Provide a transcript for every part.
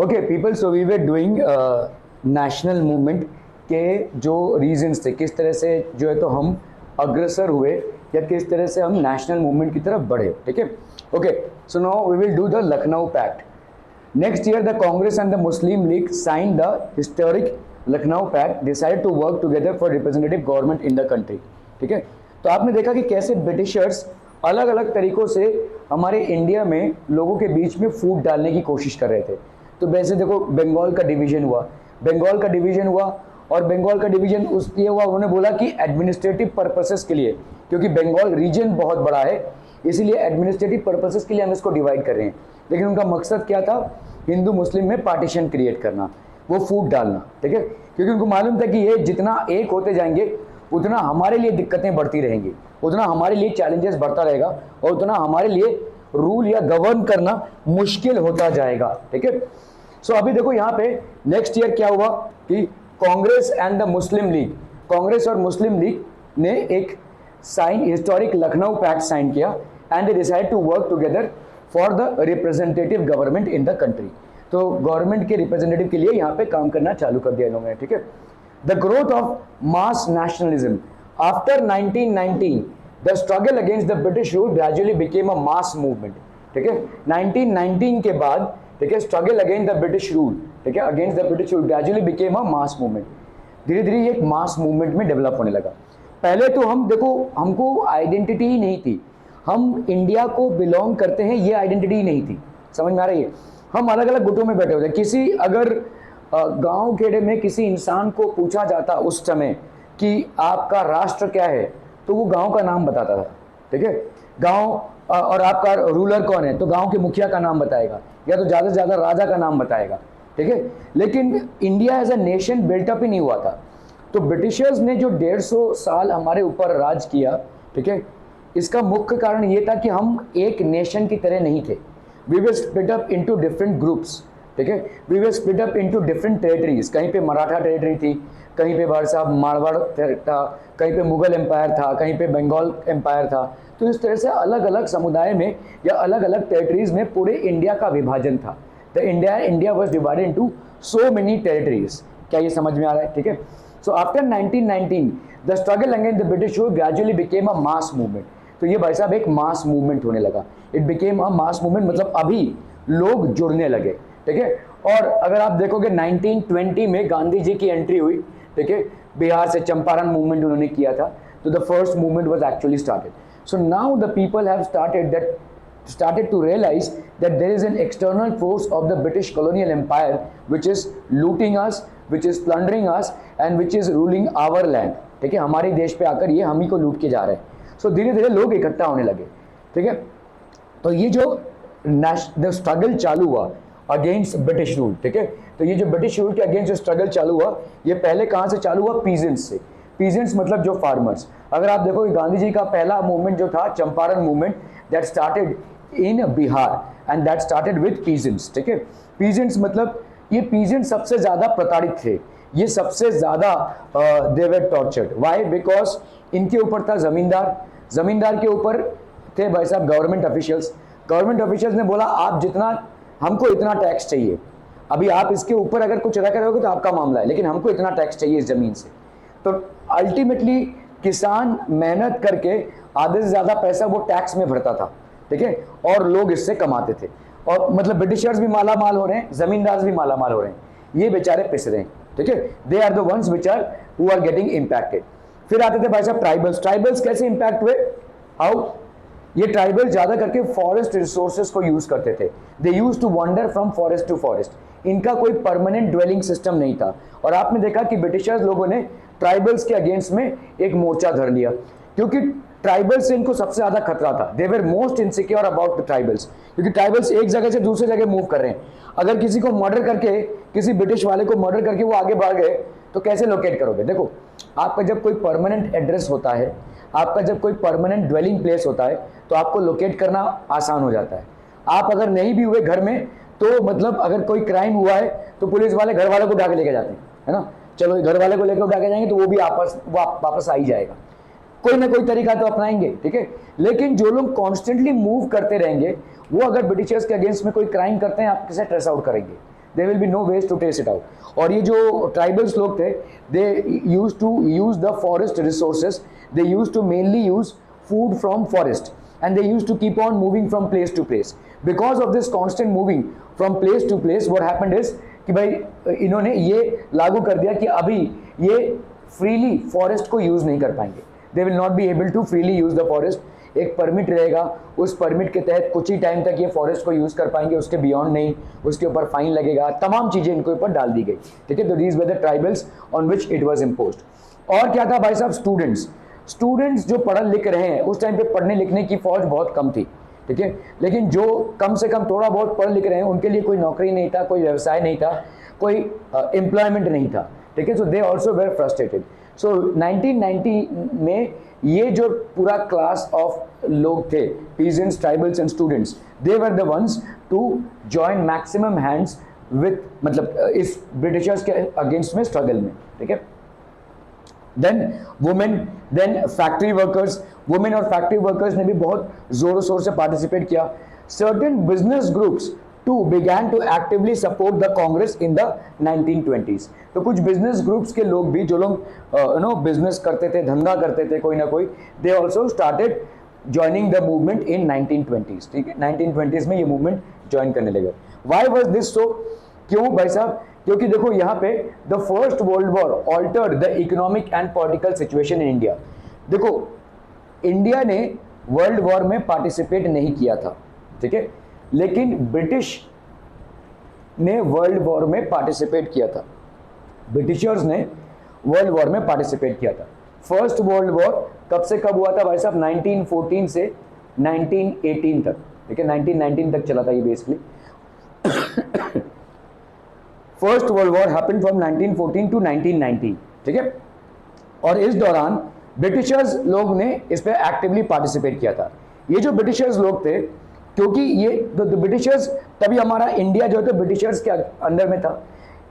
Okay people, so we were doing national movement के जो reasons थे, किस तरह से जो है तो हम अग्रसर हुए या किस तरह से हम नेशनल मूवमेंट की तरफ बढ़े. ठीक है. Okay, so now we will do the Lucknow pact. Next year, the Congress and the Muslim League signed the historic Lucknow Pact, decided to work together for representative government in the country. ठीक है. तो आपने देखा कि कैसे Britishers अलग अलग तरीकों से हमारे इंडिया में लोगों के बीच में फूट डालने की कोशिश कर रहे थे. तो वैसे देखो, बंगाल का डिवीजन हुआ, और बंगाल का डिवीजन उसलिए हुआ, उन्होंने बोला कि एडमिनिस्ट्रेटिव पर्पसेस के लिए, क्योंकि बंगाल रीजन बहुत बड़ा है, इसीलिए एडमिनिस्ट्रेटिव पर्पसेस के लिए हम इसको डिवाइड कर रहे हैं. लेकिन उनका मकसद क्या था? हिंदू मुस्लिम में पार्टीशन क्रिएट करना, वो फूट डालना. ठीक है. क्योंकि उनको मालूम था कि ये जितना एक होते जाएंगे उतना हमारे लिए दिक्कतें बढ़ती रहेंगी, उतना हमारे लिए चैलेंजेस बढ़ता रहेगा और उतना हमारे लिए रूल या गवर्न करना मुश्किल होता जाएगा. ठीक है. सो अभी देखो यहाँ पे नेक्स्ट ईयर क्या हुआ कि कांग्रेस एंड द मुस्लिम लीग, कांग्रेस और मुस्लिम लीग ने एक हिस्टोरिक लखनऊ पैक्ट साइन किया and they decide to work together for the representative government in the country. तो गवर्नमेंट के रिप्रेजेंटेटिव के लिए यहाँ पे काम करना चालू कर दिया इन लोगों ने. ठीक है. The growth of mass nationalism after 1919, the struggle against the British rule gradually became a mass movement. ठीक है. 1919 के बाद, ठीक है, struggle against the British rule, ठीक है, against the British rule gradually became a mass movement. धीरे धीरे ये एक मास मूवमेंट में डेवलप होने लगा. पहले तो हम देखो, हमको आइडेंटिटी ही नहीं थी, हम इंडिया को बिलोंग करते हैं ये आइडेंटिटी ही नहीं थी. समझ में आ रही है? हम अलग अलग गुटों में बैठे होते. किसी अगर गांव खेड़े में किसी इंसान को पूछा जाता उस समय कि आपका राष्ट्र क्या है, तो वो गांव का नाम बताता था. ठीक है. गांव और आपका रूलर कौन है, तो गांव के मुखिया का नाम बताएगा, या तो ज़्यादा से ज़्यादा राजा का नाम बताएगा. ठीक है. लेकिन India as a nation built up ही नहीं हुआ था. तो ब्रिटिशर्स ने जो 150 साल हमारे ऊपर राज किया, ठीक है, इसका मुख्य कारण ये था कि हम एक नेशन की तरह नहीं थे. We were split up into different groups. ठीक है. We were split up into different territories. कहीं पे मराठा टेरिटरी थी, कहीं पे भाई साहब मारवाड़ था, कहीं पे मुगल एम्पायर था, कहीं पे बंगाल एम्पायर था. तो इस तरह से अलग अलग समुदाय में या अलग अलग टेरिटरीज में पूरे इंडिया का विभाजन था. The India was divided into so many territories. क्या ये समझ में आ रहा है? ठीक है. So after 1919 the struggle against the British rule gradually became a mass movement. तो ये भाई साहब एक मास मूवमेंट होने लगा. It became a mass movement, मतलब अभी लोग जुड़ने लगे. ठीक है. और अगर आप देखोगे 1920 में गांधी जी की एंट्री हुई. ठीक है. बिहार से चंपारण मूवमेंट उन्होंने किया था. तो the first movement was actually started. So now the people have started to realize that there is an external force of the British colonial empire which is looting us, which is plundering us and which is ruling our land. ठीक है. हमारे देश पे आकर ये हम ही को लूट के जा रहे हैं. सो धीरे धीरे लोग इकट्ठा होने लगे. ठीक है. तो ये जो स्ट्रगल चालू हुआ अगेंस्ट ब्रिटिश रूल, ठीक है, तो ये जो ब्रिटिश रूल के अगेंस्ट जो स्ट्रगल चालू हुआ, ये पहले कहाँ से चालू हुआ? पीजेंट्स से. पीजेंट्स मतलब जो फार्मर्स. अगर आप देखो गांधी जी का पहला मूवमेंट जो था Champaran movement, that started in Bihar and that started with peasants. ठीक है. पीजेंट्स मतलब ये पीजेंट सबसे ज्यादा प्रताड़ित थे, ये सबसे ज्यादा दे वर टॉर्चर्ड. व्हाई? बिकॉज इनके ऊपर था जमींदार के ऊपर थे भाई साहब गवर्नमेंट ऑफिशियल्स ने बोला आप जितना, हमको इतना टैक्स चाहिए. अभी आप इसके ऊपर अगर कुछ रख रहे होगे तो आपका मामला है, लेकिन हमको इतना टैक्स चाहिए इस जमीन से. तो अल्टीमेटली किसान मेहनत करके आधे से ज्यादा पैसा वो टैक्स में भरता था. ठीक है. और लोग इससे कमाते थे. और मतलब ब्रिटिशर्स भी माला माल हो रहे हैं, जमींदार भी माला माल हो रहे हैं, ये बेचारे पिस रहे हैं. ठीक है. They are the ones which are who are getting impacted. फिर आते थे भाई साहब ट्राइबल्स कैसे इम्पैक्ट हुए? हाउ? ये ट्राइबल ज्यादा करके फॉरेस्ट रिसोर्सेज को यूज करते थे. They use to wander from forest to forest. इनका कोई परमानेंट ड्वेलिंग सिस्टम नहीं था. और आपने देखा कि ब्रिटिशर्स लोगों ने ट्राइबल्स के अगेंस्ट में एक मोर्चा धर लिया, क्योंकि ट्राइबल्स से इनको सबसे ज्यादा खतरा था. They were most insecure about the tribals, क्योंकि ट्राइबल्स एक जगह से दूसरी जगह मूव कर रहे हैं. अगर किसी को मर्डर करके, किसी ब्रिटिश वाले को मर्डर करके वो आगे बढ़ गए तो कैसे लोकेट करोगे? देखो, आपका जब कोई परमानेंट एड्रेस होता है, आपका जब कोई परमानेंट ड्वेलिंग प्लेस होता है, तो आपको लोकेट करना आसान हो जाता है. आप अगर नहीं भी हुए घर में, तो मतलब अगर कोई क्राइम हुआ है तो पुलिस वाले घर वालों को उठा के लेके जाते हैं, है ना. चलो घर वाले को लेकर उठा के जाएंगे तो वो भी वापस आ ही जाएगा. कोई ना कोई तरीका तो अपनाएंगे. ठीक है. लेकिन जो लोग कॉन्स्टेंटली मूव करते रहेंगे, वो अगर ब्रिटिशर्स के अगेंस्ट में कोई क्राइम करते हैं, आप कैसे ट्रेस आउट करेंगे? There will be no ways to test it out. और ये जो ट्राइबल्स लोग थे, they use to use the forest resources, they use to mainly use food from forest, and they used to keep on moving from place to place. Because of this constant moving from place to place, what happened is कि भाई इन्होंने ये लागू कर दिया कि अभी ये फ्रीली फॉरेस्ट को यूज नहीं कर पाएंगे, they will not be able to freely use the forest. एक परमिट रहेगा, उस परमिट के तहत कुछ ही टाइम तक ये फॉरेस्ट को यूज कर पाएंगे, उसके बियॉन्ड नहीं, उसके ऊपर फाइन लगेगा, तमाम चीजें इनके ऊपर डाल दी गई, ठीक है। तो these were the tribals on which it was imposed. और क्या था भाई साहब, स्टूडेंट्स जो पढ़ लिख रहे हैं, उस टाइम पे पढ़ने लिखने की फौज बहुत कम थी, ठीक है, लेकिन जो कम से कम थोड़ा बहुत पढ़ लिख रहे हैं उनके लिए कोई नौकरी नहीं था, कोई व्यवसाय नहीं था, कोई एम्प्लॉयमेंट नहीं था, ठीक है। So they also were frustrated. So 1990 में ये जो पूरा क्लास ऑफ लोग थे, peasants, tribals and students, they were the ones to join maximum hands with, मतलब इस ब्रिटिशर्स के अगेंस्ट में स्ट्रगल में, ठीक है। Then women, then factory workers, women और फैक्ट्री वर्कर्स ने भी बहुत जोरों शोर से पार्टिसिपेट किया। Certain business groups to began to actively support the Congress in the 1920s। तो कुछ बिजनेस ग्रुप्स के लोग भी, जो लोग बिजनेस करते थे, धंधा करते थे कोई ना कोई, they also started joining the movement in 1920s, ठीक है। 1920s में ये मूवमेंट ज्वाइन करने लगे। Why was this so? क्यों भाई साहब? क्योंकि देखो यहाँ पे the first world war altered the economic and political situation in India. देखो इंडिया ने वर्ल्ड वॉर में पार्टिसिपेट नहीं किया था, ठीक है, लेकिन ब्रिटिश ने वर्ल्ड वॉर में पार्टिसिपेट किया था, ब्रिटिशर्स ने वर्ल्ड वॉर में पार्टिसिपेट किया था। फर्स्ट वर्ल्ड वॉर कब से कब हुआ था भाई साहब? 1914 से 1918 तक, ठीक है, 1919 तक चला था ये basically. First world war happened from 1914 to 1919, ठीक है। और इस दौरान ब्रिटिशर्स लोग ने इस पे एक्टिवली पार्टिसिपेट किया था। ये जो ब्रिटिशर्स लोग थे, क्योंकि ये ब्रिटिशर्स, तभी हमारा इंडिया जो है ब्रिटिशर्स के अंडर में था,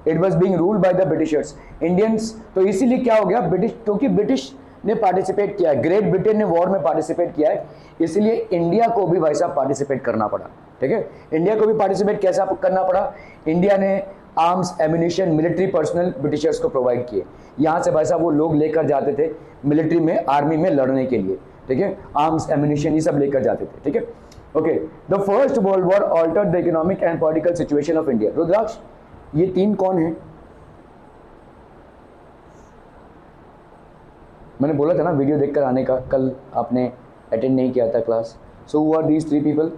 it was being ruled by the Britishers, Indians. तो इसीलिए क्या हो गया, ब्रिटिश, क्योंकि ब्रिटिश ने पार्टिसिपेट किया है, ग्रेट ब्रिटेन ने वॉर में पार्टिसिपेट किया है, इसलिए इंडिया को भी भाई साहब पार्टिसिपेट करना पड़ा, ठीक है। इंडिया को भी पार्टिसिपेट कैसा करना पड़ा? इंडिया ने arms, ammunition, military personnel Britishers को प्रोवाइड किए। यहाँ से भाई साहब वो लोग लेकर जाते थे मिलिट्री में, आर्मी में लड़ने के लिए, ठीक है, आर्म्स, एम्यूनिशन ये सब लेकर जाते थे, ठीक है। Okay, the first world war altered the economic and political situation of India. Rudraksh, ये तीन कौन है? मैंने बोला था ना वीडियो देखकर आने का, कल आपने अटेंड नहीं किया था class. So who are these three people?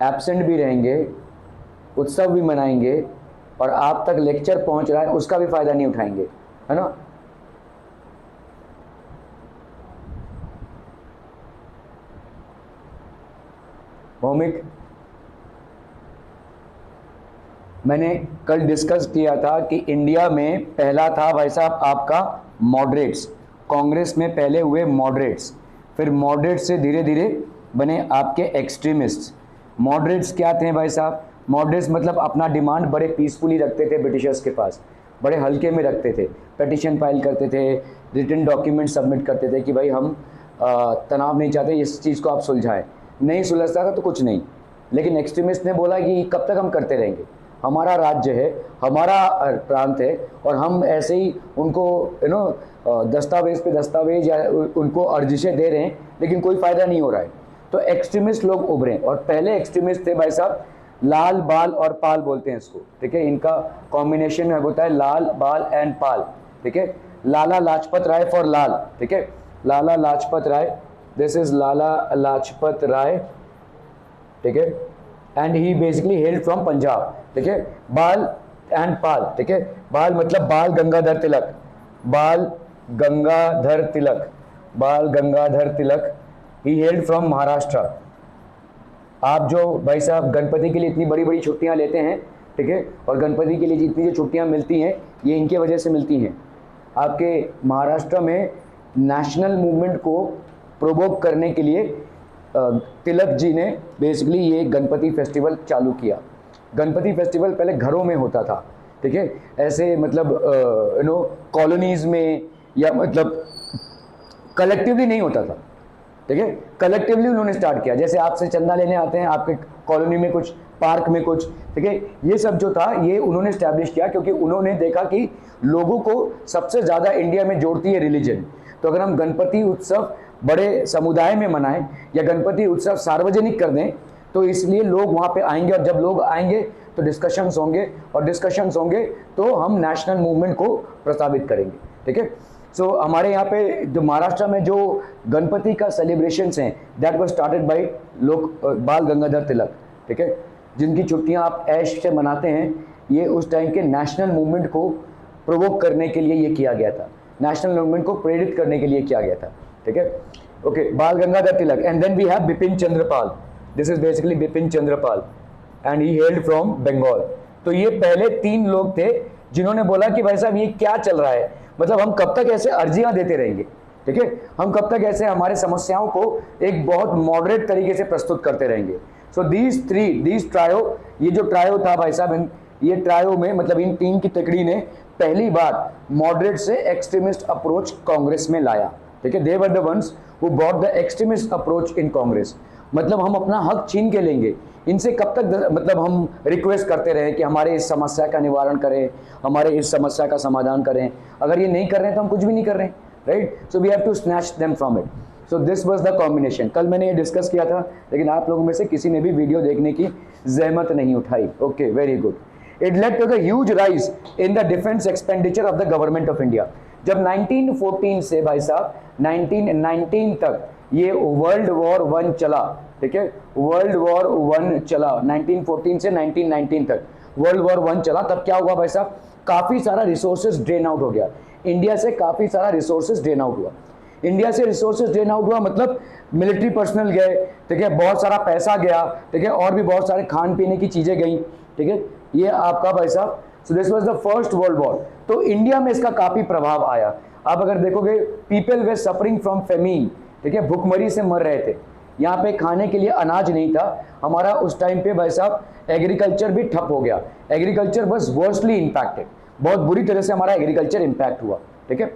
Absent भी रहेंगे, उत्सव भी मनाएंगे, और आप तक लेक्चर पहुंच रहा है उसका भी फायदा नहीं उठाएंगे, है ना। भौमिक, मैंने कल डिस्कस किया था कि इंडिया में पहला था भाई साहब आपका मॉडरेट्स, कांग्रेस में पहले हुए मॉडरेट्स, फिर मॉडरेट्स से धीरे धीरे बने आपके एक्सट्रीमिस्ट। मॉडरेट्स क्या थे भाई साहब? मॉडरेट्स मतलब अपना डिमांड बड़े पीसफुली रखते थे ब्रिटिशर्स के पास, बड़े हल्के में रखते थे, पिटिशन फाइल करते थे, रिटन डॉक्यूमेंट सबमिट करते थे कि भाई हम तनाव नहीं चाहते, इस चीज़ को आप सुलझाएं। नहीं सुलझता था तो कुछ नहीं, लेकिन एक्सट्रीमिस्ट ने बोला कि कब तक हम करते रहेंगे, हमारा राज्य है, हमारा प्रांत है, और हम ऐसे ही उनको दस्तावेज पे दस्तावेज या उनको अर्जिशें दे रहे हैं, लेकिन कोई फ़ायदा नहीं हो रहा है। तो एक्सट्रीमिस्ट लोग उभरे, और पहले एक्सट्रीमिस्ट थे भाई साहब लाल, बाल और पाल बोलते हैं इसको, ठीक है, इनका कॉम्बिनेशन होता है लाल, बाल एंड पाल, ठीक है। लाला लाजपत राय फॉर लाल, ठीक है, लाला लाजपत राय, दिस इज लाला लाजपत राय, ठीक है, and he basically held from Punjab, ठीक है। बाल एंड पाल, ठीक है, बाल मतलब बाल गंगाधर तिलक, बाल गंगाधर तिलक, बाल गंगाधर तिलक, ही हेल्ड फ्रॉम महाराष्ट्र। आप जो भाई साहब गणपति के लिए इतनी बड़ी बड़ी छुट्टियां लेते हैं, ठीक है, और गणपति के लिए जितनी जो छुट्टियां मिलती हैं ये इनके वजह से मिलती हैं। आपके महाराष्ट्र में नेशनल मूवमेंट को प्रोवोक करने के लिए तिलक जी ने बेसिकली ये गणपति फेस्टिवल चालू किया। गणपति फेस्टिवल पहले घरों में होता था, ठीक है, ऐसे मतलब कॉलोनीज में या मतलब कलेक्टिवली नहीं होता था, ठीक है, कलेक्टिवली उन्होंने स्टार्ट किया। जैसे आपसे चंदा लेने आते हैं आपके कॉलोनी में कुछ, पार्क में कुछ, ठीक है, ये सब जो था ये उन्होंने स्टैब्लिश किया क्योंकि उन्होंने देखा कि लोगों को सबसे ज़्यादा इंडिया में जोड़ती है रिलीजन। तो अगर हम गणपति उत्सव बड़े समुदाय में मनाएं या गणपति उत्सव सार्वजनिक कर दें तो इसलिए लोग वहाँ पे आएंगे, और जब लोग आएंगे तो डिस्कशंस होंगे, और डिस्कशंस होंगे तो हम नेशनल मूवमेंट को प्रस्तावित करेंगे। ठीक है, सो हमारे यहाँ पे जो महाराष्ट्र में जो गणपति का सेलिब्रेशंस हैं दैट वाज स्टार्टेड बाय लोग बाल गंगाधर तिलक। ठीक है, जिनकी छुट्टियाँ आप ऐश से मनाते हैं, ये उस टाइम के नेशनल मूवमेंट को प्रोवोक करने के लिए ये किया गया था, नेशनल मूवमेंट को प्रेरित करने के लिए किया गया था। ठीक है, okay, Bal Gangadhar Tilak. And then we have Bipin Chandrapal, this is basically Bipin Chandrapal and he held from Bengal. तो ये पहले 3 लोग थे जिन्होंने बोला कि भाई साहब ये क्या चल रहा है, मतलब हम कब तक ऐसे अर्जियां देते रहेंगे, ठीक है, हम कब तक ऐसे हमारे समस्याओं को एक बहुत मॉडरेट तरीके से प्रस्तुत करते रहेंगे। सो दीज ट्रायो, ये जो ट्रायो था भाई साहब, ये ट्रायो में मतलब इन 3 की तकड़ी ने पहली बार मॉडरेट से एक्सट्रीमिस्ट अप्रोच कांग्रेस में लाया। ठीक है, they were the ones who brought the extremist approach in Congress. मतलब हम अपना हक छीन के लेंगे, इनसे कब तक मतलब हम रिक्वेस्ट करते रहे कि हमारे इस समस्या का निवारण करें, हमारे इस समस्या का समाधान करें। अगर ये नहीं कर रहे हैं तो हम कुछ भी नहीं कर रहे हैं, right. So we have to snatch them from it. So this was the combination. कल मैंने ये डिस्कस किया था लेकिन आप लोगों में से किसी ने भी वीडियो देखने की जहमत नहीं उठाई। Okay, very good. It led to the huge rise in the defence expenditure of the government of India. जब 1914 से भाई साहब 1919 तक ये वर्ल्ड वॉर 1 चला, ठीक है, वर्ल्ड वॉर 1 चला 1914 से 1919 तक वर्ल्ड वॉर 1 चला, तब क्या हुआ भाई साहब, काफी सारा रिसोर्सेज ड्रेन आउट हो गया इंडिया से, काफी सारा रिसोर्सेज ड्रेन आउट हुआ इंडिया से। रिसोर्सेज ड्रेन आउट हुआ मतलब मिलिट्री पर्सनल गए, ठीक है, बहुत सारा पैसा गया, ठीक है, और भी बहुत सारे खान पीने की चीजें गई, ठीक है, ये आपका भाई साहब। सो this was the first world war. तो इंडिया में इसका काफी प्रभाव आया। आप अगर देखोगे people way suffering from famine, ठीक है, भुखमरी से मर रहे थे, यहाँ पे खाने के लिए अनाज नहीं था। हमारा उस टाइम पे भाई साहब एग्रीकल्चर भी ठप हो गया, एग्रीकल्चर वाज वर्स्टली इंपैक्टेड, बहुत बुरी तरह से हमारा एग्रीकल्चर इंपैक्ट हुआ। ठीक है,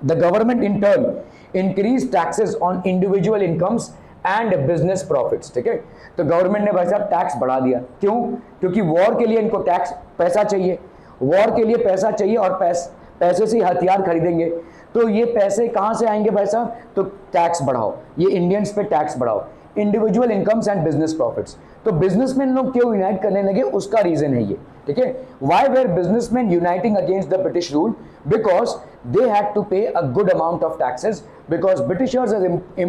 the government in turn increase taxes on individual incomes and business profits. ठीक है, तो गवर्नमेंट ने भाई साहब टैक्स बढ़ा दिया। क्यों? क्योंकि वॉर के लिए इनको टैक्स पैसा चाहिए, वॉर के लिए पैसा चाहिए, और पैसे से हथियार खरीदेंगे। तो ये पैसे कहां से आएंगे भाई साहब, तो टैक्स बढ़ाओ, ये इंडियंस पे टैक्स बढ़ाओ, individual incomes and business profits. तो बिजनेसमैन लोग क्यों यूनाइट करने लगे, उसका रीजन है ये। ठीक है, why were businessmen uniting against the British rule, because they had to pay a good amount of taxes, because Britishers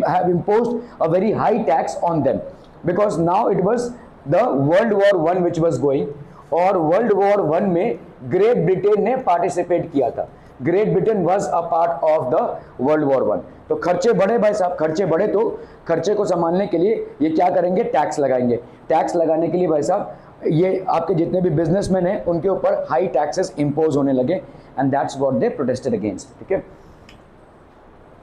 have imposed a very high tax on them, because now it was the World War I which was going, और World War I में great Britain ने participate किया था। Great Britain was a part of the world war 1। तो खर्चे बढ़े भाई साहब, खर्चे बढ़े तो खर्चे को संभालने के लिए ये क्या करेंगे, टैक्स लगाएंगे। टैक्स लगाने के लिए भाई साहब ये आपके जितने भी बिजनेसमैन हैं उनके ऊपर हाई टैक्सेस इंपोज होने लगे, and that's what they protested against. ठीक है,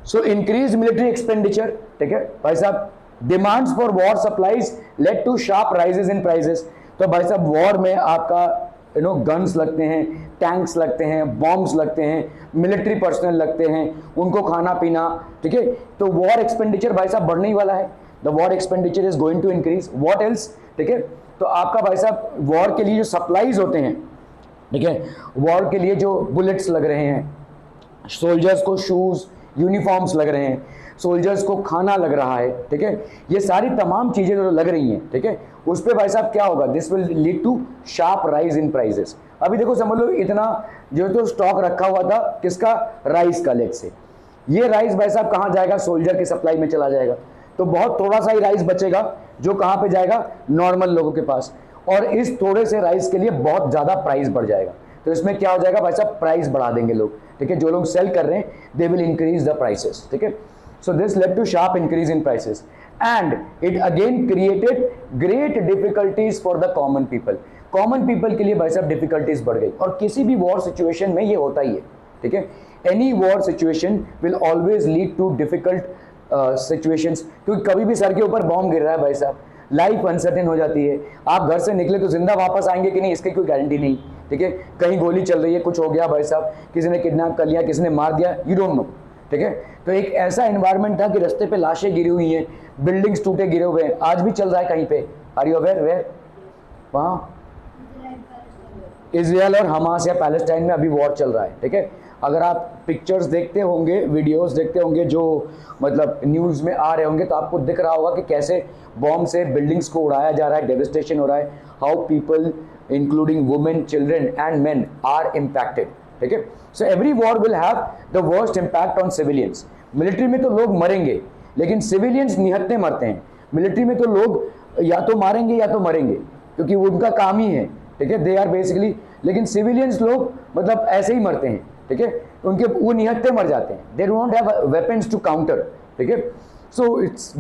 सो इंक्रीज मिलिट्री एक्सपेंडिचर। ठीक है भाई साहब, demands for war supplies led to sharp rises in prices. तो भाई साहब वॉर में आपका गन्स लगते हैं, टैंक्स लगते हैं, बॉम्ब्स लगते हैं, मिलिट्री पर्सनल लगते हैं, उनको खाना पीना, ठीक है, तो वॉर एक्सपेंडिचर भाई साहब बढ़ने ही वाला है। The war expenditure is going to increase, what else. ठीक है, तो आपका भाई साहब वॉर के लिए जो सप्लाईज होते हैं, ठीक है, वॉर के लिए जो बुलेट्स लग रहे हैं, सोल्जर्स को शूज यूनिफॉर्म्स लग रहे हैं, सोल्जर्स को खाना लग रहा है, ठीक है, ये सारी तमाम चीजें जो लग रही हैं, ठीक है, उस पर भाई साहब क्या होगा, this will lead to sharp rise in prices. अभी देखो समझ लो इतना जो तो स्टॉक रखा हुआ था किसका, राइस का, लेट से ये राइस भाई साहब कहाँ जाएगा, सोल्जर की सप्लाई में चला जाएगा। तो बहुत थोड़ा सा ही राइस बचेगा जो कहाँ पे जाएगा, नॉर्मल लोगों के पास, और इस थोड़े से राइस के लिए बहुत ज्यादा प्राइस बढ़ जाएगा। तो इसमें क्या हो जाएगा भाई साहब, प्राइस बढ़ा देंगे लोग, ठीक है, जो लोग सेल कर रहे हैं they will increase the prices. ठीक है, so this led to sharp increase in prices and it again created great difficulties for the common people. Common people के लिए भाई साहब डिफिकल्टीज बढ़ गई, और किसी भी वॉर सिचुएशन में ये होता ही है। ठीक है, any war situation will always lead to difficult situations, क्योंकि कभी भी सर के ऊपर बॉम्ब गिर रहा है भाई साहब, लाइफ अनसर्टेन हो जाती है। आप घर से निकले तो जिंदा वापस आएंगे कि नहीं, इसकी कोई गारंटी नहीं। ठीक है, कहीं गोली चल रही है, कुछ हो गया भाई साहब, किसी ने किडनैप कर लिया, किसी ने मार दिया, यू डोंट नो। ठीक है। तो एक ऐसा एनवायरनमेंट था कि रास्ते पे लाशें गिरी हुई हैं, बिल्डिंग्स टूटे गिरे हुए हैं, आज भी चल रहा है कहीं पे। Are you aware? वेयर? वहाँ इजराइल और हमास या पैलेस्टाइन में अभी वॉर चल रहा है, ठीक है। अगर आप पिक्चर्स देखते होंगे, वीडियोस देखते होंगे जो मतलब न्यूज़ में आ रहे होंगे, तो आपको दिख रहा होगा कि कैसे बॉम्ब से बिल्डिंग्स को उड़ाया जा रहा है, डेविस्टेशन हो रहा है, how people including women, children and men are impacted, ठीक है। So every war will have the worst impact on civilians. Military में तो लोग मरेंगे, लेकिन सिविलियंस निहत्ते मरते हैं। मिलिट्री में तो लोग या तो मारेंगे या तो मरेंगे, क्योंकि वो उनका काम ही है, ठीक है, दे आर बेसिकली। लेकिन सिविलियंस लोग मतलब ऐसे ही मरते हैं, ठीक है, उनके वो निहत्ते मर जाते हैं, they don't have weapons to counter, ठीक है। So it's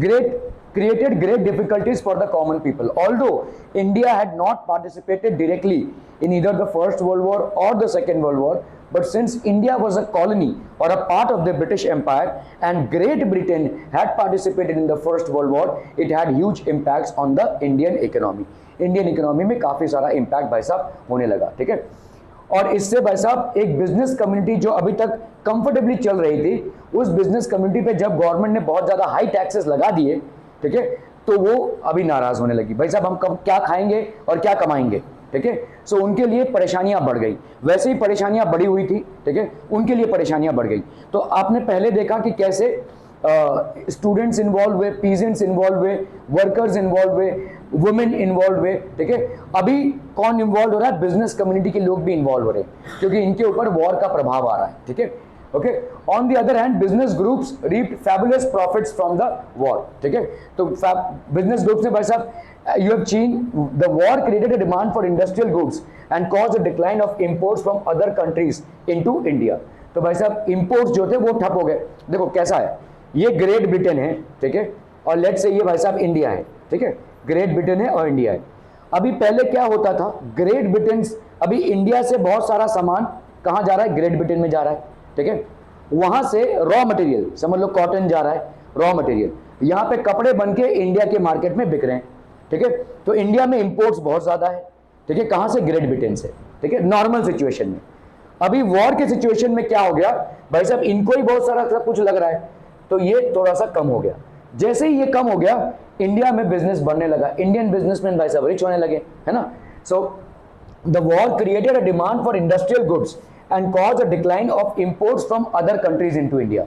created great difficulties for the common people. Although India had not participated directly in either the First World War or the Second World War, but since India was a colony or a part of the British Empire and Great Britain had participated in the First World War, it had huge impacts on the Indian economy. Indian economy में काफ़ी सारा impact भाई साहब होने लगा, ठीक है। और इससे भाई साहब एक बिजनेस कम्युनिटी जो अभी तक कंफर्टेबली चल रही थी, उस बिजनेस कम्युनिटी पे जब गवर्नमेंट ने बहुत ज़्यादा हाई टैक्सेस लगा दिए, ठीक है, तो वो अभी नाराज होने लगी। भाई साहब हम कब क्या खाएंगे और क्या कमाएंगे, ठीक है। सो उनके लिए परेशानियां बढ़ गई, वैसे ही परेशानियां बढ़ी हुई थी, ठीक है, उनके लिए परेशानियां बढ़ गई। तो आपने पहले देखा कि कैसे स्टूडेंट्स इन्वॉल्व हुए, पीजेंट्स इन्वॉल्व हुए, वर्कर्स इन्वॉल्व हुए, वुमेन इन्वॉल्व हुए, ठीक है। अभी कौन इन्वॉल्व हो रहा है? बिजनेस कम्युनिटी के लोग भी इन्वॉल्व हो रहे हैं, क्योंकि इनके ऊपर वॉर का प्रभाव आ रहा है, ठीक है। Okay, on the other hand business groups reaped fabulous profits from the war, ठीक है। तो बिजनेस ग्रुप्स ने भाई साहब, you have seen the war created a demand for industrial goods and caused a decline of imports from other countries into India. तो भाई साहब imports जो थे वो ठप हो गए। देखो कैसा है, ये ग्रेट ब्रिटेन है, ठीक है, और लेट्स से ये भाई साहब इंडिया है, ठीक है, ग्रेट ब्रिटेन है और इंडिया है। अभी पहले क्या होता था, ग्रेट ब्रिटेन अभी इंडिया से बहुत सारा सामान कहाँ जा रहा है? ग्रेट ब्रिटेन में जा रहा है, ठीक है। वहां से रॉ मटेरियल, समझ लो कॉटन जा रहा है, रॉ मटेरियल यहाँ पे कपड़े बन के इंडिया के मार्केट में बिक रहे हैं, ठीक है। तो इंडिया में इंपोर्ट्स बहुत ज्यादा है, ठीक है, कहां से? ग्रेट ब्रिटेन से, ठीक है, नॉर्मल सिचुएशन में। अभी वॉर के सिचुएशन में क्या हो गया भाई साहब, इनको ही बहुत सारा सब कुछ लग रहा है, तो ये थोड़ा सा कम हो गया। जैसे ही ये कम हो गया, इंडिया में बिजनेस बढ़ने लगा, इंडियन बिजनेसमैन भाई साहब रिच होने लगे, है ना। So the war created a demand for industrial goods and cause a decline of imports from other countries into India.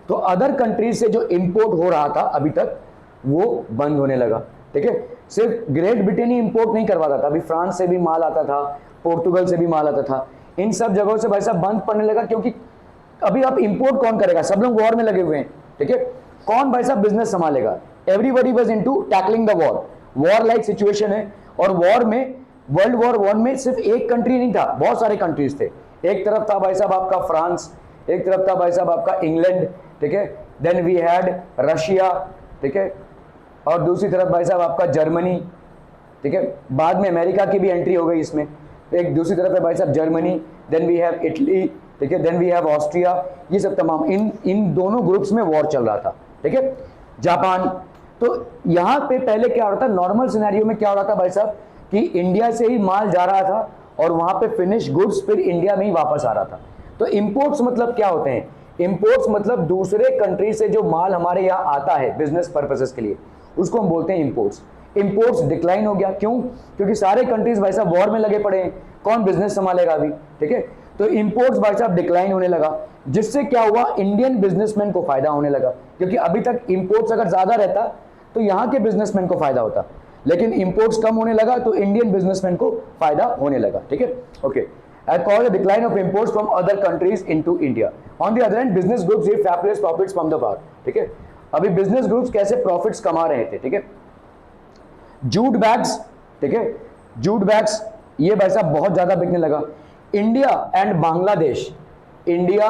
तो अदर कंट्रीज से जो इंपोर्ट हो रहा था अभी तक, वो बंद होने लगा, ठीक है। सिर्फ ग्रेट ब्रिटेन ही इंपोर्ट नहीं करवाता था, अभी फ्रांस से भी माल आता था, पोर्टुगल से भी माल आता था, इन सब जगहों से भाई साहब बंद पड़ने लगा, क्योंकि अभी आप इंपोर्ट कौन करेगा? सब लोग वॉर में लगे हुए हैं, ठीक है, कौन भाई साहब बिजनेस संभालेगा? Everybody was into tackling the war, war like situation है। और वॉर में, वर्ल्ड वॉर 1 में सिर्फ एक कंट्री नहीं था, बहुत सारे कंट्रीज थे। एक तरफ था भाई साहब आपका फ्रांस, एक तरफ था भाई साहब आपका इंग्लैंड, ठीक है, देन वी हैड रशिया, ठीक है, और दूसरी तरफ भाई साहब आपका जर्मनी, ठीक है, बाद में अमेरिका की भी एंट्री हो गई इसमें। एक दूसरी तरफ है भाई साहब Germany, then we have Italy, ठीक है, देन वी हैव ऑस्ट्रिया, ये सब तमाम इन दोनों ग्रुप्स में वॉर चल रहा था, ठीक है, जापान। तो यहाँ पे पहले क्या हो रहा था, नॉर्मल सिनेरियो में क्या हो रहा था भाई साहब, कि इंडिया से ही माल जा रहा था और वहाँ पे फिनिश गुड्स फिर इंडिया में ही वापस आ रहा था। तो इम्पोर्ट्स मतलब क्या होते हैं? इम्पोर्ट्स मतलब दूसरे कंट्री से जो माल हमारे यहाँ आता है बिजनेस पर्पसेस के लिए, उसको हम बोलते हैं इंपोर्ट्स। इंपोर्ट्स डिक्लाइन हो गया, क्यों? क्योंकि सारे कंट्रीज भाई साहब वॉर में लगे पड़े हैं, कौन बिजनेस संभालेगा अभी, ठीक है। तो इंपोर्ट्स भाई साहब डिक्लाइन होने लगा, जिससे क्या हुआ, इंडियन बिजनेसमैन को फायदा होने लगा, क्योंकि अभी तक इंपोर्ट्स अगर ज्यादा रहता तो यहाँ के बिजनेसमैन को फायदा होता, लेकिन इंपोर्ट्स कम होने लगा तो इंडियन बिजनेसमैन को फायदा होने लगा, ठीक है। Okay, I call the decline of imports from other countries into India. On the other hand, business groups reap fabulous profits from the war. ठीक है, अभी बिजनेस ग्रुप्स कैसे प्रॉफिट्स कमा रहे थे, ठीक है। जूट बैग्स, ठीक है, जूट बैग्स ये भाई साहब बहुत ज्यादा बिकने लगा। India and Bangladesh, India